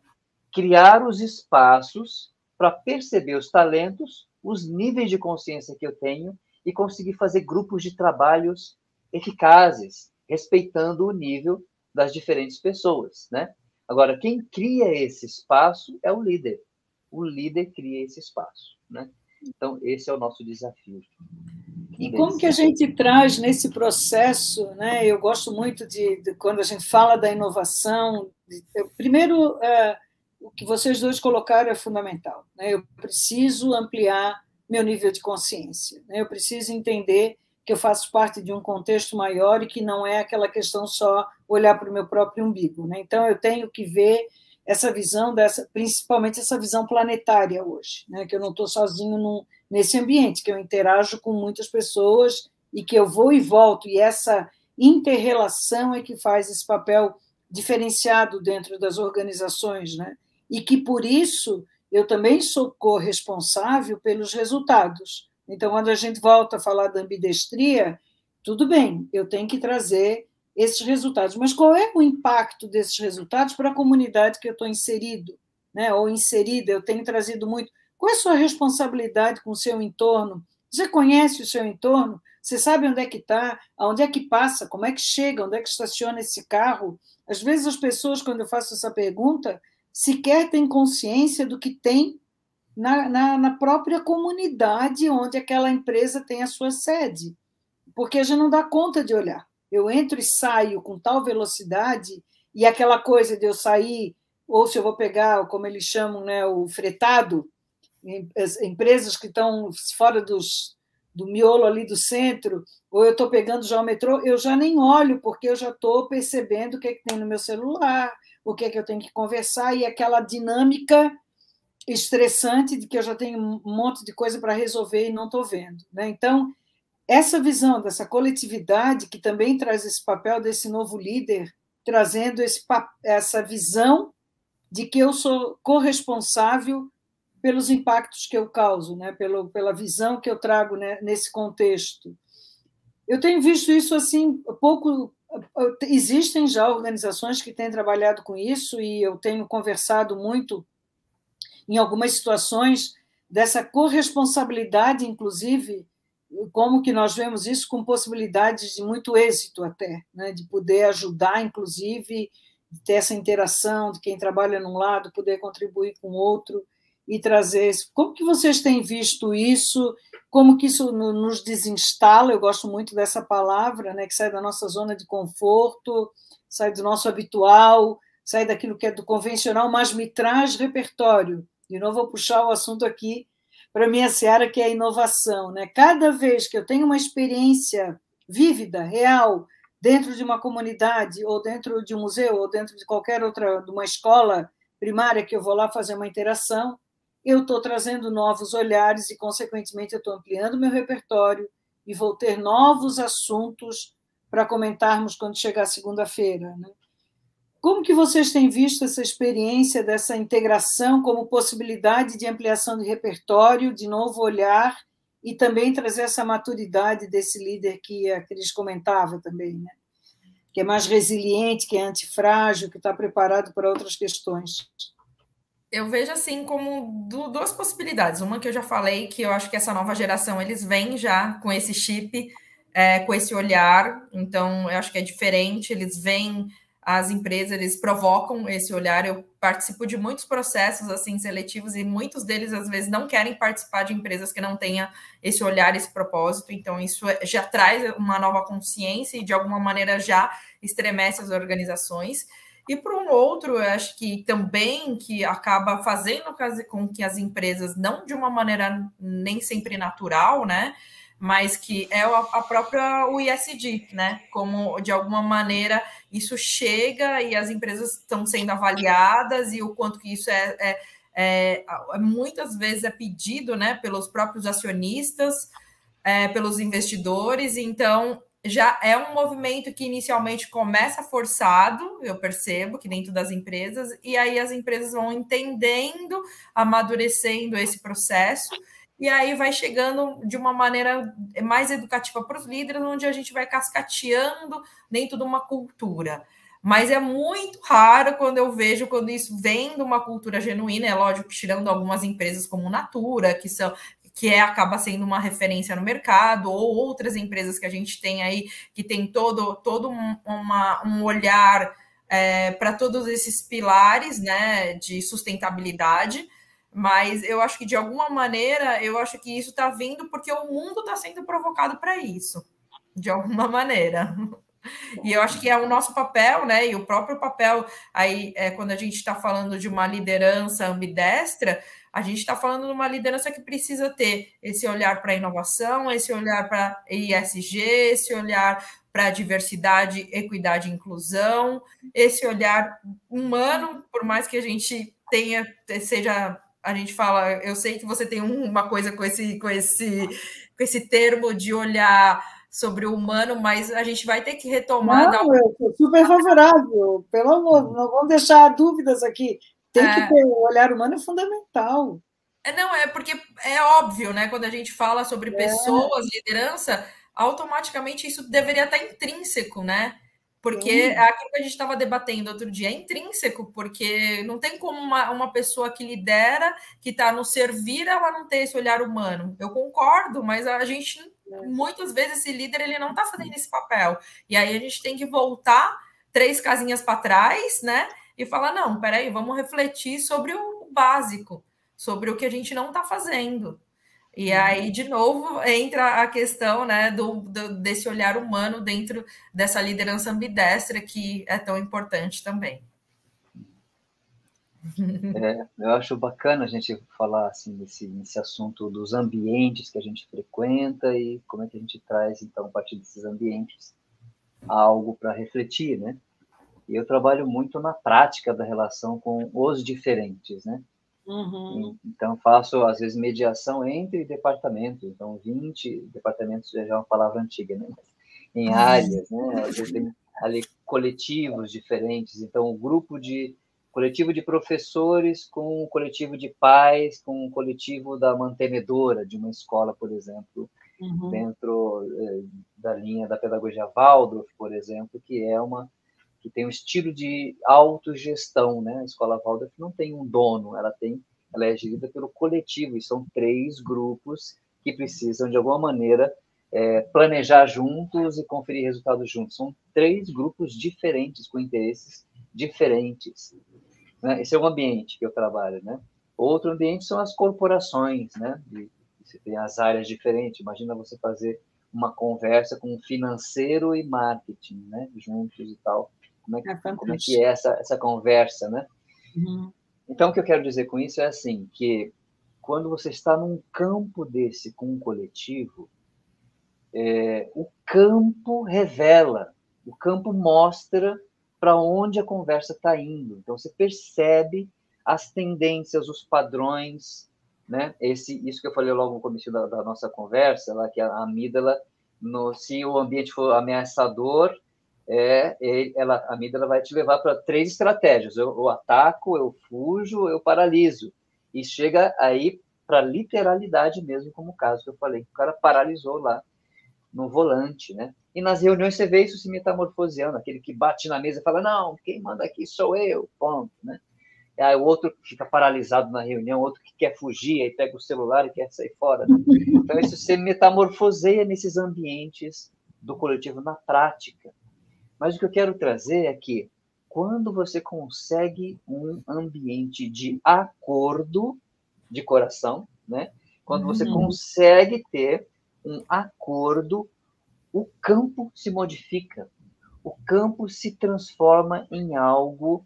criar os espaços para perceber os talentos, os níveis de consciência que eu tenho e conseguir fazer grupos de trabalhos eficazes, respeitando o nível das diferentes pessoas, né? Agora, quem cria esse espaço é o líder. O líder cria esse espaço, né? Então, esse é o nosso desafio. E como que a gente traz nesse processo, né? Eu gosto muito de quando a gente fala da inovação. Primeiro, o que vocês dois colocaram é fundamental, né? Eu preciso ampliar meu nível de consciência, né? Eu preciso entender que eu faço parte de um contexto maior e que não é aquela questão só olhar para o meu próprio umbigo, né? Então, eu tenho que ver essa visão, principalmente essa visão planetária hoje, né? Que eu não estou sozinho nesse ambiente, que eu interajo com muitas pessoas e que eu vou e volto, e essa inter-relação é que faz esse papel diferenciado dentro das organizações, né? E que, por isso, eu também sou corresponsável pelos resultados. Então, quando a gente volta a falar da ambidestria, tudo bem, eu tenho que trazer esses resultados, mas qual é o impacto desses resultados para a comunidade que eu estou inserido, né? Ou inserida? Eu tenho trazido muito. Qual é a sua responsabilidade com o seu entorno? Você conhece o seu entorno? Você sabe onde é que está? Aonde é que passa? Como é que chega? Onde é que estaciona esse carro? Às vezes as pessoas, quando eu faço essa pergunta, sequer têm consciência do que tem na própria comunidade onde aquela empresa tem a sua sede, porque a gente não dá conta de olhar. Eu entro e saio com tal velocidade, e aquela coisa de eu sair, ou se eu vou pegar, como eles chamam, né, o fretado, empresas que estão fora do miolo ali do centro, ou eu estou pegando já o metrô, eu já nem olho, porque eu já estou percebendo o que é que tem no meu celular, o que é que eu tenho que conversar, e aquela dinâmica estressante de que eu já tenho um monte de coisa para resolver e não estou vendo, né? Então, essa visão dessa coletividade, que também traz esse papel desse novo líder, trazendo essa visão de que eu sou corresponsável pelos impactos que eu causo, né? Pela visão que eu trago, né, nesse contexto. Eu tenho visto isso assim, pouco. Existem já organizações que têm trabalhado com isso, e eu tenho conversado muito em algumas situações dessa corresponsabilidade, inclusive, como que nós vemos isso com possibilidades de muito êxito até, né? De poder ajudar, inclusive, de ter essa interação de quem trabalha num lado, poder contribuir com o outro e trazer isso. Como que vocês têm visto isso? Como que isso nos desinstala? Eu gosto muito dessa palavra, né? Que sai da nossa zona de conforto, sai do nosso habitual, sair daquilo que é do convencional, mas me traz repertório. De novo, vou puxar o assunto aqui para a minha seara, que é a inovação, né? Cada vez que eu tenho uma experiência vívida, real, dentro de uma comunidade, ou dentro de um museu, ou dentro de qualquer outra, de uma escola primária, que eu vou lá fazer uma interação, eu estou trazendo novos olhares e, consequentemente, eu estou ampliando meu repertório e vou ter novos assuntos para comentarmos quando chegar segunda-feira, né? Como que vocês têm visto essa experiência dessa integração como possibilidade de ampliação de repertório, de novo olhar, e também trazer essa maturidade desse líder que a Cris comentava também, né? Que é mais resiliente, que é antifrágil, que está preparado para outras questões? Eu vejo assim como duas possibilidades. Uma que eu já falei, que eu acho que essa nova geração, eles vêm já com esse chip, com esse olhar, então eu acho que é diferente, eles vêm, as empresas, eles provocam esse olhar. Eu participo de muitos processos assim seletivos e muitos deles às vezes não querem participar de empresas que não tenham esse olhar, esse propósito, então isso já traz uma nova consciência e de alguma maneira já estremece as organizações. E por um outro, eu acho que também que acaba fazendo com que as empresas, não de uma maneira nem sempre natural, né, mas que é a própria o ESG, né, como de alguma maneira isso chega e as empresas estão sendo avaliadas e o quanto que isso muitas vezes é pedido, né, pelos próprios acionistas, pelos investidores, então já é um movimento que inicialmente começa forçado, eu percebo que dentro das empresas, e aí as empresas vão entendendo, amadurecendo esse processo, e aí vai chegando de uma maneira mais educativa para os líderes, onde a gente vai cascateando dentro de uma cultura. Mas é muito raro quando eu vejo quando isso vem de uma cultura genuína, é lógico, tirando algumas empresas como Natura, acaba sendo uma referência no mercado, ou outras empresas que a gente tem aí, que tem todo um olhar para todos esses pilares, né, de sustentabilidade, mas eu acho que, de alguma maneira, eu acho que isso está vindo porque o mundo está sendo provocado para isso, de alguma maneira. E eu acho que é o nosso papel, né? E o próprio papel aí, quando a gente está falando de uma liderança ambidestra, a gente está falando de uma liderança que precisa ter esse olhar para a inovação, esse olhar para ESG, esse olhar para diversidade, equidade e inclusão, esse olhar humano, por mais que a gente a gente fala, eu sei que você tem uma coisa com esse termo de olhar sobre o humano, mas a gente vai ter que retomar. Não, eu sou super favorável, pelo amor, não vamos deixar dúvidas aqui. Tem que ter o olhar humano, é fundamental. Não, é porque é óbvio, né? Quando a gente fala sobre pessoas, liderança, automaticamente isso deveria estar intrínseco, né? Porque é aquilo que a gente estava debatendo outro dia, é intrínseco, porque não tem como uma pessoa que lidera, que está no servir, ela não ter esse olhar humano. Eu concordo, mas a gente, muitas vezes, esse líder ele não está fazendo esse papel. E aí a gente tem que voltar 3 casinhas para trás, né? E falar, não, peraí, vamos refletir sobre o básico, sobre o que a gente não está fazendo. E aí, de novo, entra a questão, né, desse olhar humano dentro dessa liderança ambidestra que é tão importante também. Eu acho bacana a gente falar assim, nesse assunto dos ambientes que a gente frequenta e como é que a gente traz, então, a partir desses ambientes, algo para refletir, né? E eu trabalho muito na prática da relação com os diferentes, né? Então, faço, às vezes, mediação entre departamentos. Então, 20 departamentos já é uma palavra antiga, né? Em áreas, né? Às vezes tem ali coletivos diferentes. Então, coletivo de professores com um coletivo de pais, com um coletivo da mantenedora de uma escola, por exemplo, dentro da linha da pedagogia Waldorf, por exemplo, que tem um estilo de autogestão, né? A escola Waldorf não tem um dono, ela é gerida pelo coletivo, e são 3 grupos que precisam, de alguma maneira, planejar juntos e conferir resultados juntos. São 3 grupos diferentes, com interesses diferentes, né? Esse é um ambiente que eu trabalho, né? Outro ambiente são as corporações, né? Você tem as áreas diferentes. Imagina você fazer uma conversa com financeiro e marketing, né, juntos e tal. Como é que é essa conversa, né? Uhum. Então, o que eu quero dizer com isso é assim, que quando você está num campo desse com um coletivo, o campo revela, o campo mostra para onde a conversa está indo. Então, você percebe as tendências, os padrões, né? Isso que eu falei logo no começo da nossa conversa, lá, que a amígdala, se o ambiente for ameaçador, a amígdala vai te levar para 3 estratégias. Eu ataco, eu fujo, eu paraliso. E chega aí para literalidade mesmo, como o caso que eu falei, que o cara paralisou lá no volante, né? E nas reuniões você vê isso se metamorfoseando, aquele que bate na mesa e fala, não, quem manda aqui sou eu, ponto, né? Aí o outro fica paralisado na reunião, outro que quer fugir, aí pega o celular e quer sair fora. Né? Então, isso se metamorfoseia nesses ambientes do coletivo na prática. Mas o que eu quero trazer é que quando você consegue um ambiente de acordo de coração, né? Quando você consegue ter um acordo, o campo se modifica, o campo se transforma em algo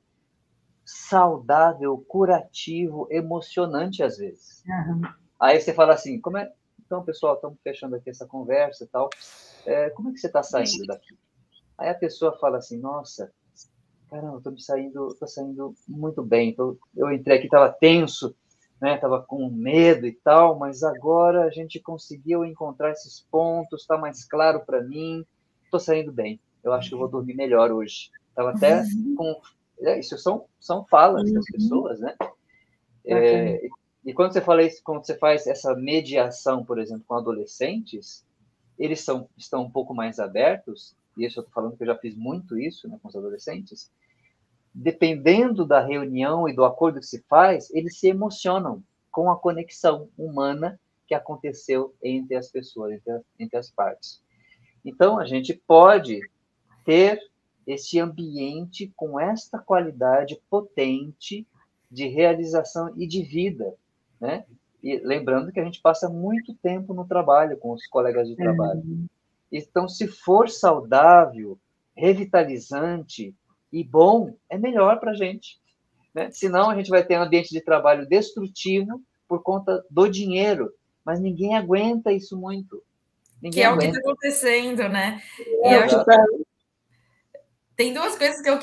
saudável, curativo, emocionante às vezes. Uhum. Aí você fala assim, então, pessoal, estamos fechando aqui essa conversa e tal, como é que você está saindo daqui? Aí a pessoa fala assim, nossa, caramba, estou saindo muito bem, eu entrei aqui, estava tenso, né? Estava com medo e tal, mas agora a gente conseguiu encontrar esses pontos, está mais claro para mim, estou saindo bem, eu acho que eu vou dormir melhor hoje. Estava até com... Isso são falas das pessoas, né? E quando você fala isso, quando você faz essa mediação, por exemplo, com adolescentes, eles estão um pouco mais abertos, e isso eu estou falando que eu já fiz muito isso, né, com os adolescentes, dependendo da reunião e do acordo que se faz, eles se emocionam com a conexão humana que aconteceu entre as pessoas, entre as partes. Então, a gente pode ter esse ambiente com esta qualidade potente de realização e de vida, né? E lembrando que a gente passa muito tempo no trabalho com os colegas de trabalho. Então, se for saudável, revitalizante e bom, é melhor para a gente, né? Senão, a gente vai ter um ambiente de trabalho destrutivo por conta do dinheiro, mas ninguém aguenta isso muito. Ninguém aguenta. O que está acontecendo, né? E tem 2 coisas que eu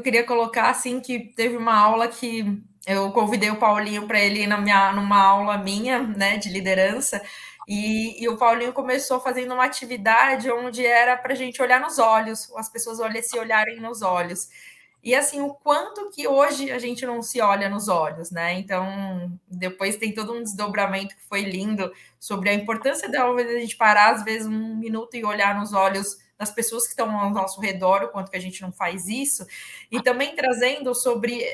queria colocar, assim, que teve uma aula que eu convidei o Paulinho para ele ir numa aula minha, né, de liderança, e o Paulinho começou fazendo uma atividade onde era para a gente olhar nos olhos, as pessoas se olharem nos olhos. E assim, o quanto que hoje a gente não se olha nos olhos, né? Então, depois tem todo um desdobramento que foi lindo sobre a importância da gente parar, às vezes, 1 minuto e olhar nos olhos das pessoas que estão ao nosso redor, o quanto que a gente não faz isso, e também trazendo sobre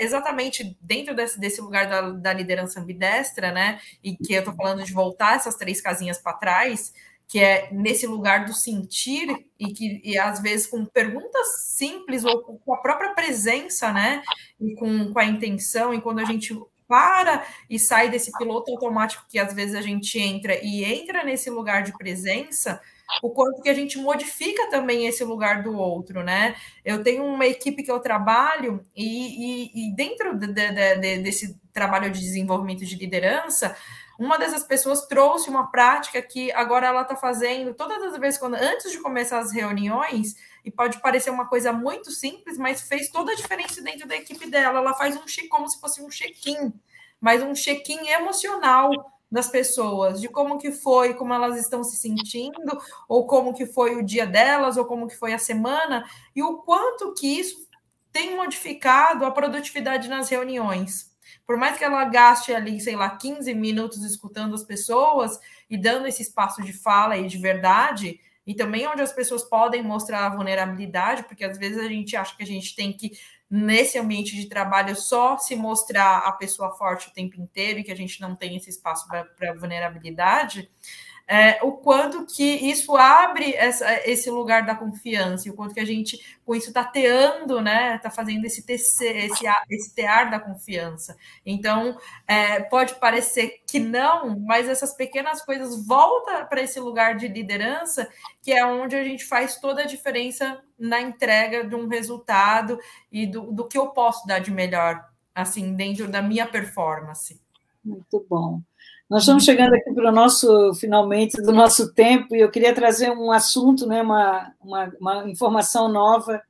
exatamente dentro desse lugar da liderança ambidestra, né? E que eu estou falando de voltar essas 3 casinhas para trás, que é nesse lugar do sentir e às vezes com perguntas simples ou com a própria presença, né? E com a intenção, e quando a gente para e sai desse piloto automático que às vezes a gente entra nesse lugar de presença, o quanto que a gente modifica também esse lugar do outro, né? Eu tenho uma equipe que eu trabalho e dentro desse trabalho de desenvolvimento de liderança, uma dessas pessoas trouxe uma prática que agora ela está fazendo todas as vezes, antes de começar as reuniões, e pode parecer uma coisa muito simples, mas fez toda a diferença dentro da equipe dela. Ela faz como se fosse um check-in, mas um check-in emocional das pessoas, de como que foi, como elas estão se sentindo, ou como que foi o dia delas, ou como que foi a semana, e o quanto que isso tem modificado a produtividade nas reuniões. Por mais que ela gaste ali, sei lá, 15 minutos escutando as pessoas e dando esse espaço de fala e de verdade, e também onde as pessoas podem mostrar a vulnerabilidade, porque às vezes a gente acha que a gente tem que, nesse ambiente de trabalho, só se mostrar a pessoa forte o tempo inteiro e que a gente não tem esse espaço para vulnerabilidade, o quanto que isso abre esse lugar da confiança, e o quanto que a gente, com isso, está teando, né? Está fazendo esse tear da confiança. Então, pode parecer que não, mas essas pequenas coisas voltam para esse lugar de liderança, que é onde a gente faz toda a diferença na entrega de um resultado e do que eu posso dar de melhor, assim, dentro da minha performance. Muito bom. Nós estamos chegando aqui para o nosso, finalmente, do nosso tempo, e eu queria trazer um assunto, né, uma informação nova,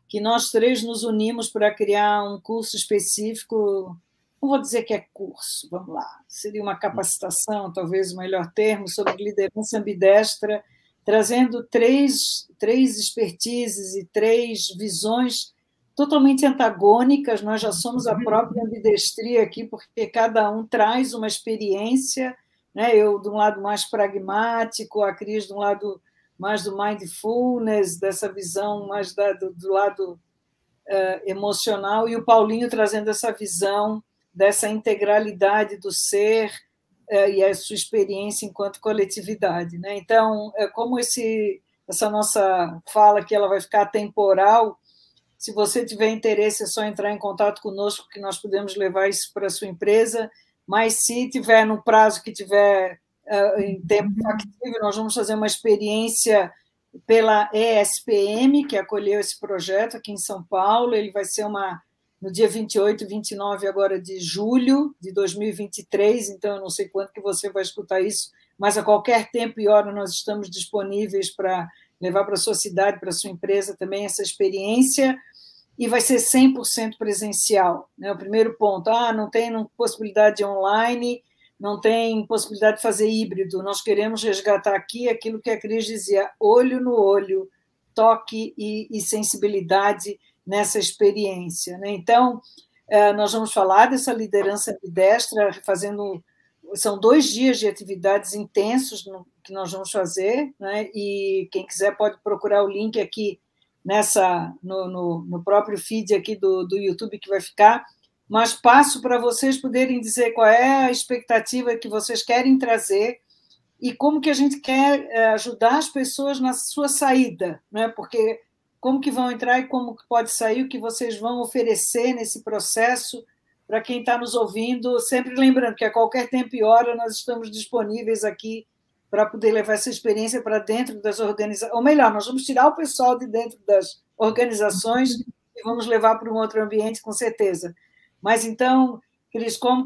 que nós três nos unimos para criar um curso específico, não vou dizer que é curso, vamos lá, seria uma capacitação, talvez o melhor termo, sobre liderança ambidestra, trazendo três expertises e três visões totalmente antagônicas. Nós já somos a própria ambidestria aqui, porque cada um traz uma experiência, né? Eu, de um lado, mais pragmático, a Cris, de um lado, mais do mindfulness, dessa visão mais do lado emocional, e o Paulinho trazendo essa visão dessa integralidade do ser e a sua experiência enquanto coletividade, né? Então, como essa nossa fala aqui ela vai ficar atemporal, se você tiver interesse, é só entrar em contato conosco, que nós podemos levar isso para a sua empresa, mas se tiver no prazo que tiver em tempo factível, nós vamos fazer uma experiência pela ESPM, que acolheu esse projeto aqui em São Paulo. Ele vai ser no dia 28 e 29 agora de julho de 2023, então eu não sei quando que você vai escutar isso, mas a qualquer tempo e hora nós estamos disponíveis para levar para a sua cidade, para a sua empresa também essa experiência, e vai ser 100% presencial, né? O primeiro ponto, não tem possibilidade de online, não tem possibilidade de fazer híbrido, nós queremos resgatar aqui aquilo que a Cris dizia, olho no olho, toque e sensibilidade nessa experiência, né? Então, nós vamos falar dessa liderança ambidestra, são 2 dias de atividades intensos que nós vamos fazer, né? E quem quiser pode procurar o link aqui no próprio feed aqui do YouTube que vai ficar, mas passo para vocês poderem dizer qual é a expectativa que vocês querem trazer e como que a gente quer ajudar as pessoas na sua saída, né? Porque como que vão entrar e como que pode sair, o que vocês vão oferecer nesse processo para quem está nos ouvindo, sempre lembrando que a qualquer tempo e hora nós estamos disponíveis aqui para poder levar essa experiência para dentro das organizações, ou melhor, nós vamos tirar o pessoal de dentro das organizações e vamos levar para um outro ambiente, com certeza. Mas então, Cris, qual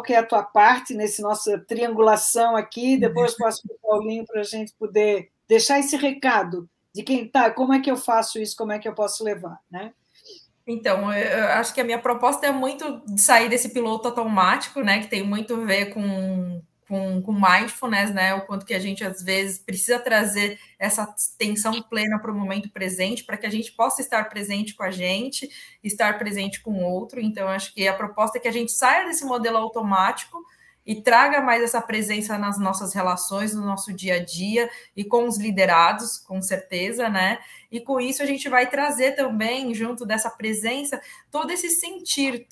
que é a tua parte nessa nossa triangulação aqui? Depois passo para o Paulinho para a gente poder deixar esse recado de quem está, como é que eu faço isso, como é que eu posso levar, né? Então, eu acho que a minha proposta é muito de sair desse piloto automático, né, que tem muito a ver com mindfulness, né, o quanto que a gente, às vezes, precisa trazer essa atenção plena para o momento presente, para que a gente possa estar presente com a gente, estar presente com o outro. Então, acho que a proposta é que a gente saia desse modelo automático e traga mais essa presença nas nossas relações, no nosso dia a dia e com os liderados, com certeza, né? E com isso a gente vai trazer também, junto dessa presença, todo esse sentir,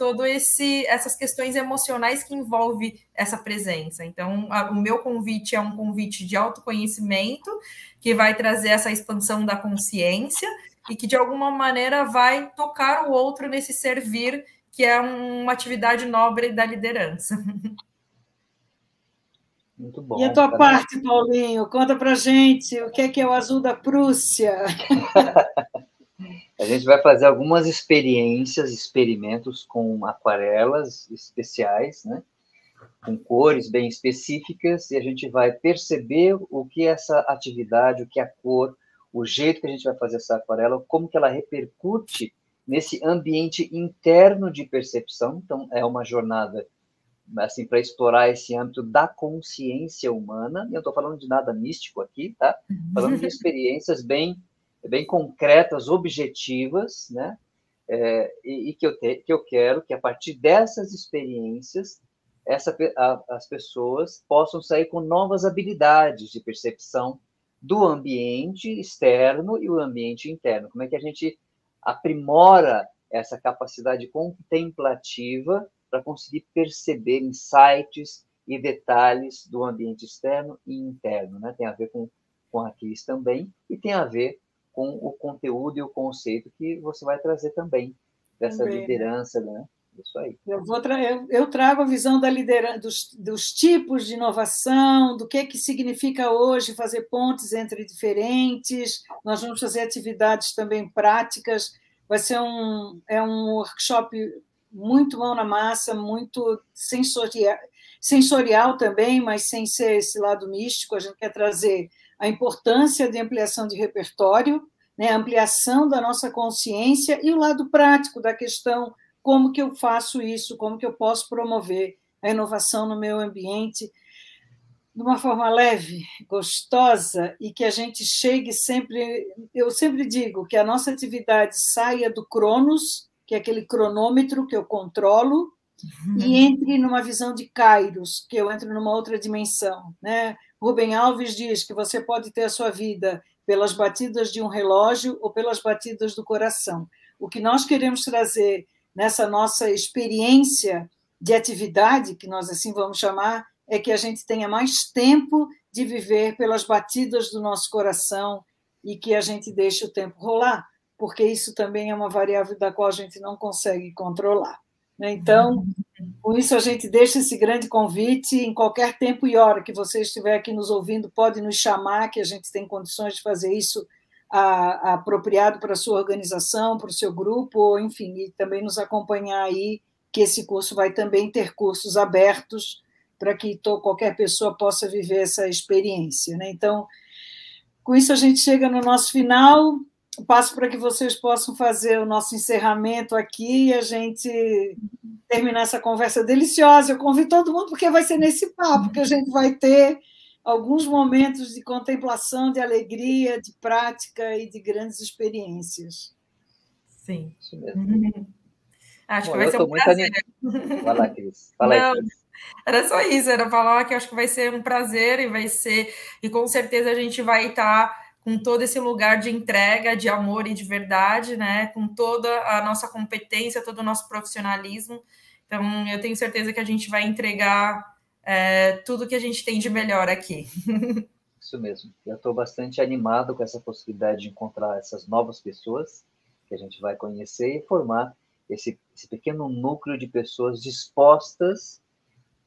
essas questões emocionais que envolve essa presença. Então, o meu convite é um convite de autoconhecimento, que vai trazer essa expansão da consciência e que, de alguma maneira, vai tocar o outro nesse servir, que é uma atividade nobre da liderança. Muito bom. E a tua parte, Paulinho? Conta para a gente o que é o Azul da Prússia. A gente vai fazer algumas experimentos com aquarelas especiais, né? Com cores bem específicas, e a gente vai perceber o que essa atividade, o que a cor, o jeito que a gente vai fazer essa aquarela, como que ela repercute nesse ambiente interno de percepção. Então, é uma jornada assim, para explorar esse âmbito da consciência humana. Eu estou falando de nada místico aqui, tá? Falando de experiências bem concretas, objetivas, né? E que eu quero que, a partir dessas experiências, as pessoas possam sair com novas habilidades de percepção do ambiente externo e o ambiente interno. Como é que a gente aprimora essa capacidade contemplativa para conseguir perceber insights e detalhes do ambiente externo e interno, né? Tem a ver com a Cris também, e tem a ver com o conteúdo e o conceito que você vai trazer também, dessa liderança, né? Isso aí. Eu trago a visão da liderança, dos tipos de inovação, do que significa hoje fazer pontes entre diferentes. Nós vamos fazer atividades também práticas. Vai ser um workshop muito mão na massa, muito sensorial também, mas sem ser esse lado místico. A gente quer trazer a importância de ampliação de repertório, né, a ampliação da nossa consciência e o lado prático da questão, como que eu faço isso, como que eu posso promover a inovação no meu ambiente de uma forma leve, gostosa, e que a gente chegue sempre... Eu sempre digo que a nossa atividade saia do Cronos, que é aquele cronômetro que eu controlo, e entre numa visão de Kairos, que eu entro numa outra dimensão, né? Rubem Alves diz que você pode ter a sua vida pelas batidas de um relógio ou pelas batidas do coração. O que nós queremos trazer nessa nossa experiência de atividade, que nós assim vamos chamar, é que a gente tenha mais tempo de viver pelas batidas do nosso coração e que a gente deixe o tempo rolar, porque isso também é uma variável da qual a gente não consegue controlar. Então, com isso, a gente deixa esse grande convite. Em qualquer tempo e hora que você estiver aqui nos ouvindo, pode nos chamar, que a gente tem condições de fazer isso apropriado para a sua organização, para o seu grupo, ou, enfim, e também nos acompanhar aí, que esse curso vai também ter cursos abertos para que qualquer pessoa possa viver essa experiência, né? Então, com isso, a gente chega no nosso final. Passo para que vocês possam fazer o nosso encerramento aqui e a gente terminar essa conversa deliciosa. Eu convido todo mundo, porque vai ser nesse papo que a gente vai ter alguns momentos de contemplação, de alegria, de prática e de grandes experiências. Sim. Isso mesmo. Acho que vai ser um prazer. Vai lá, Cris. Fala aí, Cris. Era só isso, era falar que acho que vai ser um prazer e com certeza a gente vai estar com todo esse lugar de entrega, de amor e de verdade, né? Com toda a nossa competência, todo o nosso profissionalismo. Então, eu tenho certeza que a gente vai entregar tudo que a gente tem de melhor aqui. Isso mesmo. Eu estou bastante animado com essa possibilidade de encontrar essas novas pessoas que a gente vai conhecer e formar esse pequeno núcleo de pessoas dispostas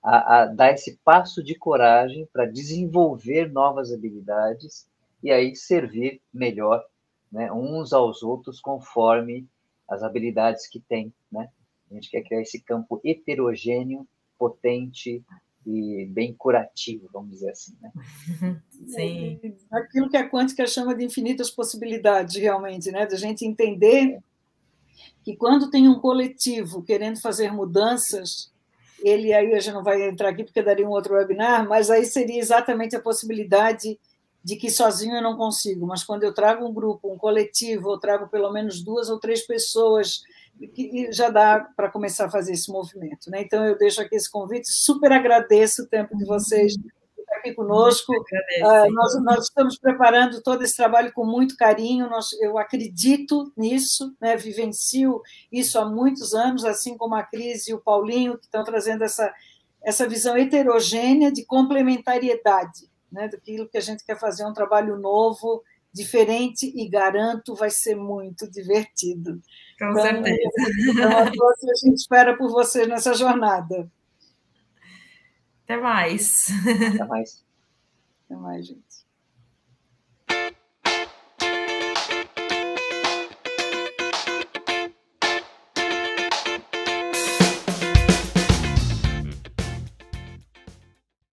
a dar esse passo de coragem para desenvolver novas habilidades e aí servir melhor, né, uns aos outros conforme as habilidades que tem, né? A gente quer criar esse campo heterogêneo, potente e bem curativo, vamos dizer assim, né? Sim. Aquilo que a quântica chama de infinitas possibilidades, realmente, né? Da gente entender que quando tem um coletivo querendo fazer mudanças, aí a gente não vai entrar aqui porque daria um outro webinar, mas aí seria exatamente a possibilidade de que sozinho eu não consigo, mas quando eu trago um grupo, um coletivo, eu trago pelo menos 2 ou 3 pessoas, que já dá para começar a fazer esse movimento, né? Então, eu deixo aqui esse convite, super agradeço o tempo de vocês estar aqui conosco. Nós estamos preparando todo esse trabalho com muito carinho, eu acredito nisso, né? Vivencio isso há muitos anos, assim como a Cris e o Paulinho, que estão trazendo essa visão heterogênea de complementariedade, né, daquilo que a gente quer fazer, um trabalho novo, diferente, e garanto, vai ser muito divertido. Com certeza. Então, a gente espera por vocês nessa jornada. Até mais. Até mais. Até mais, gente.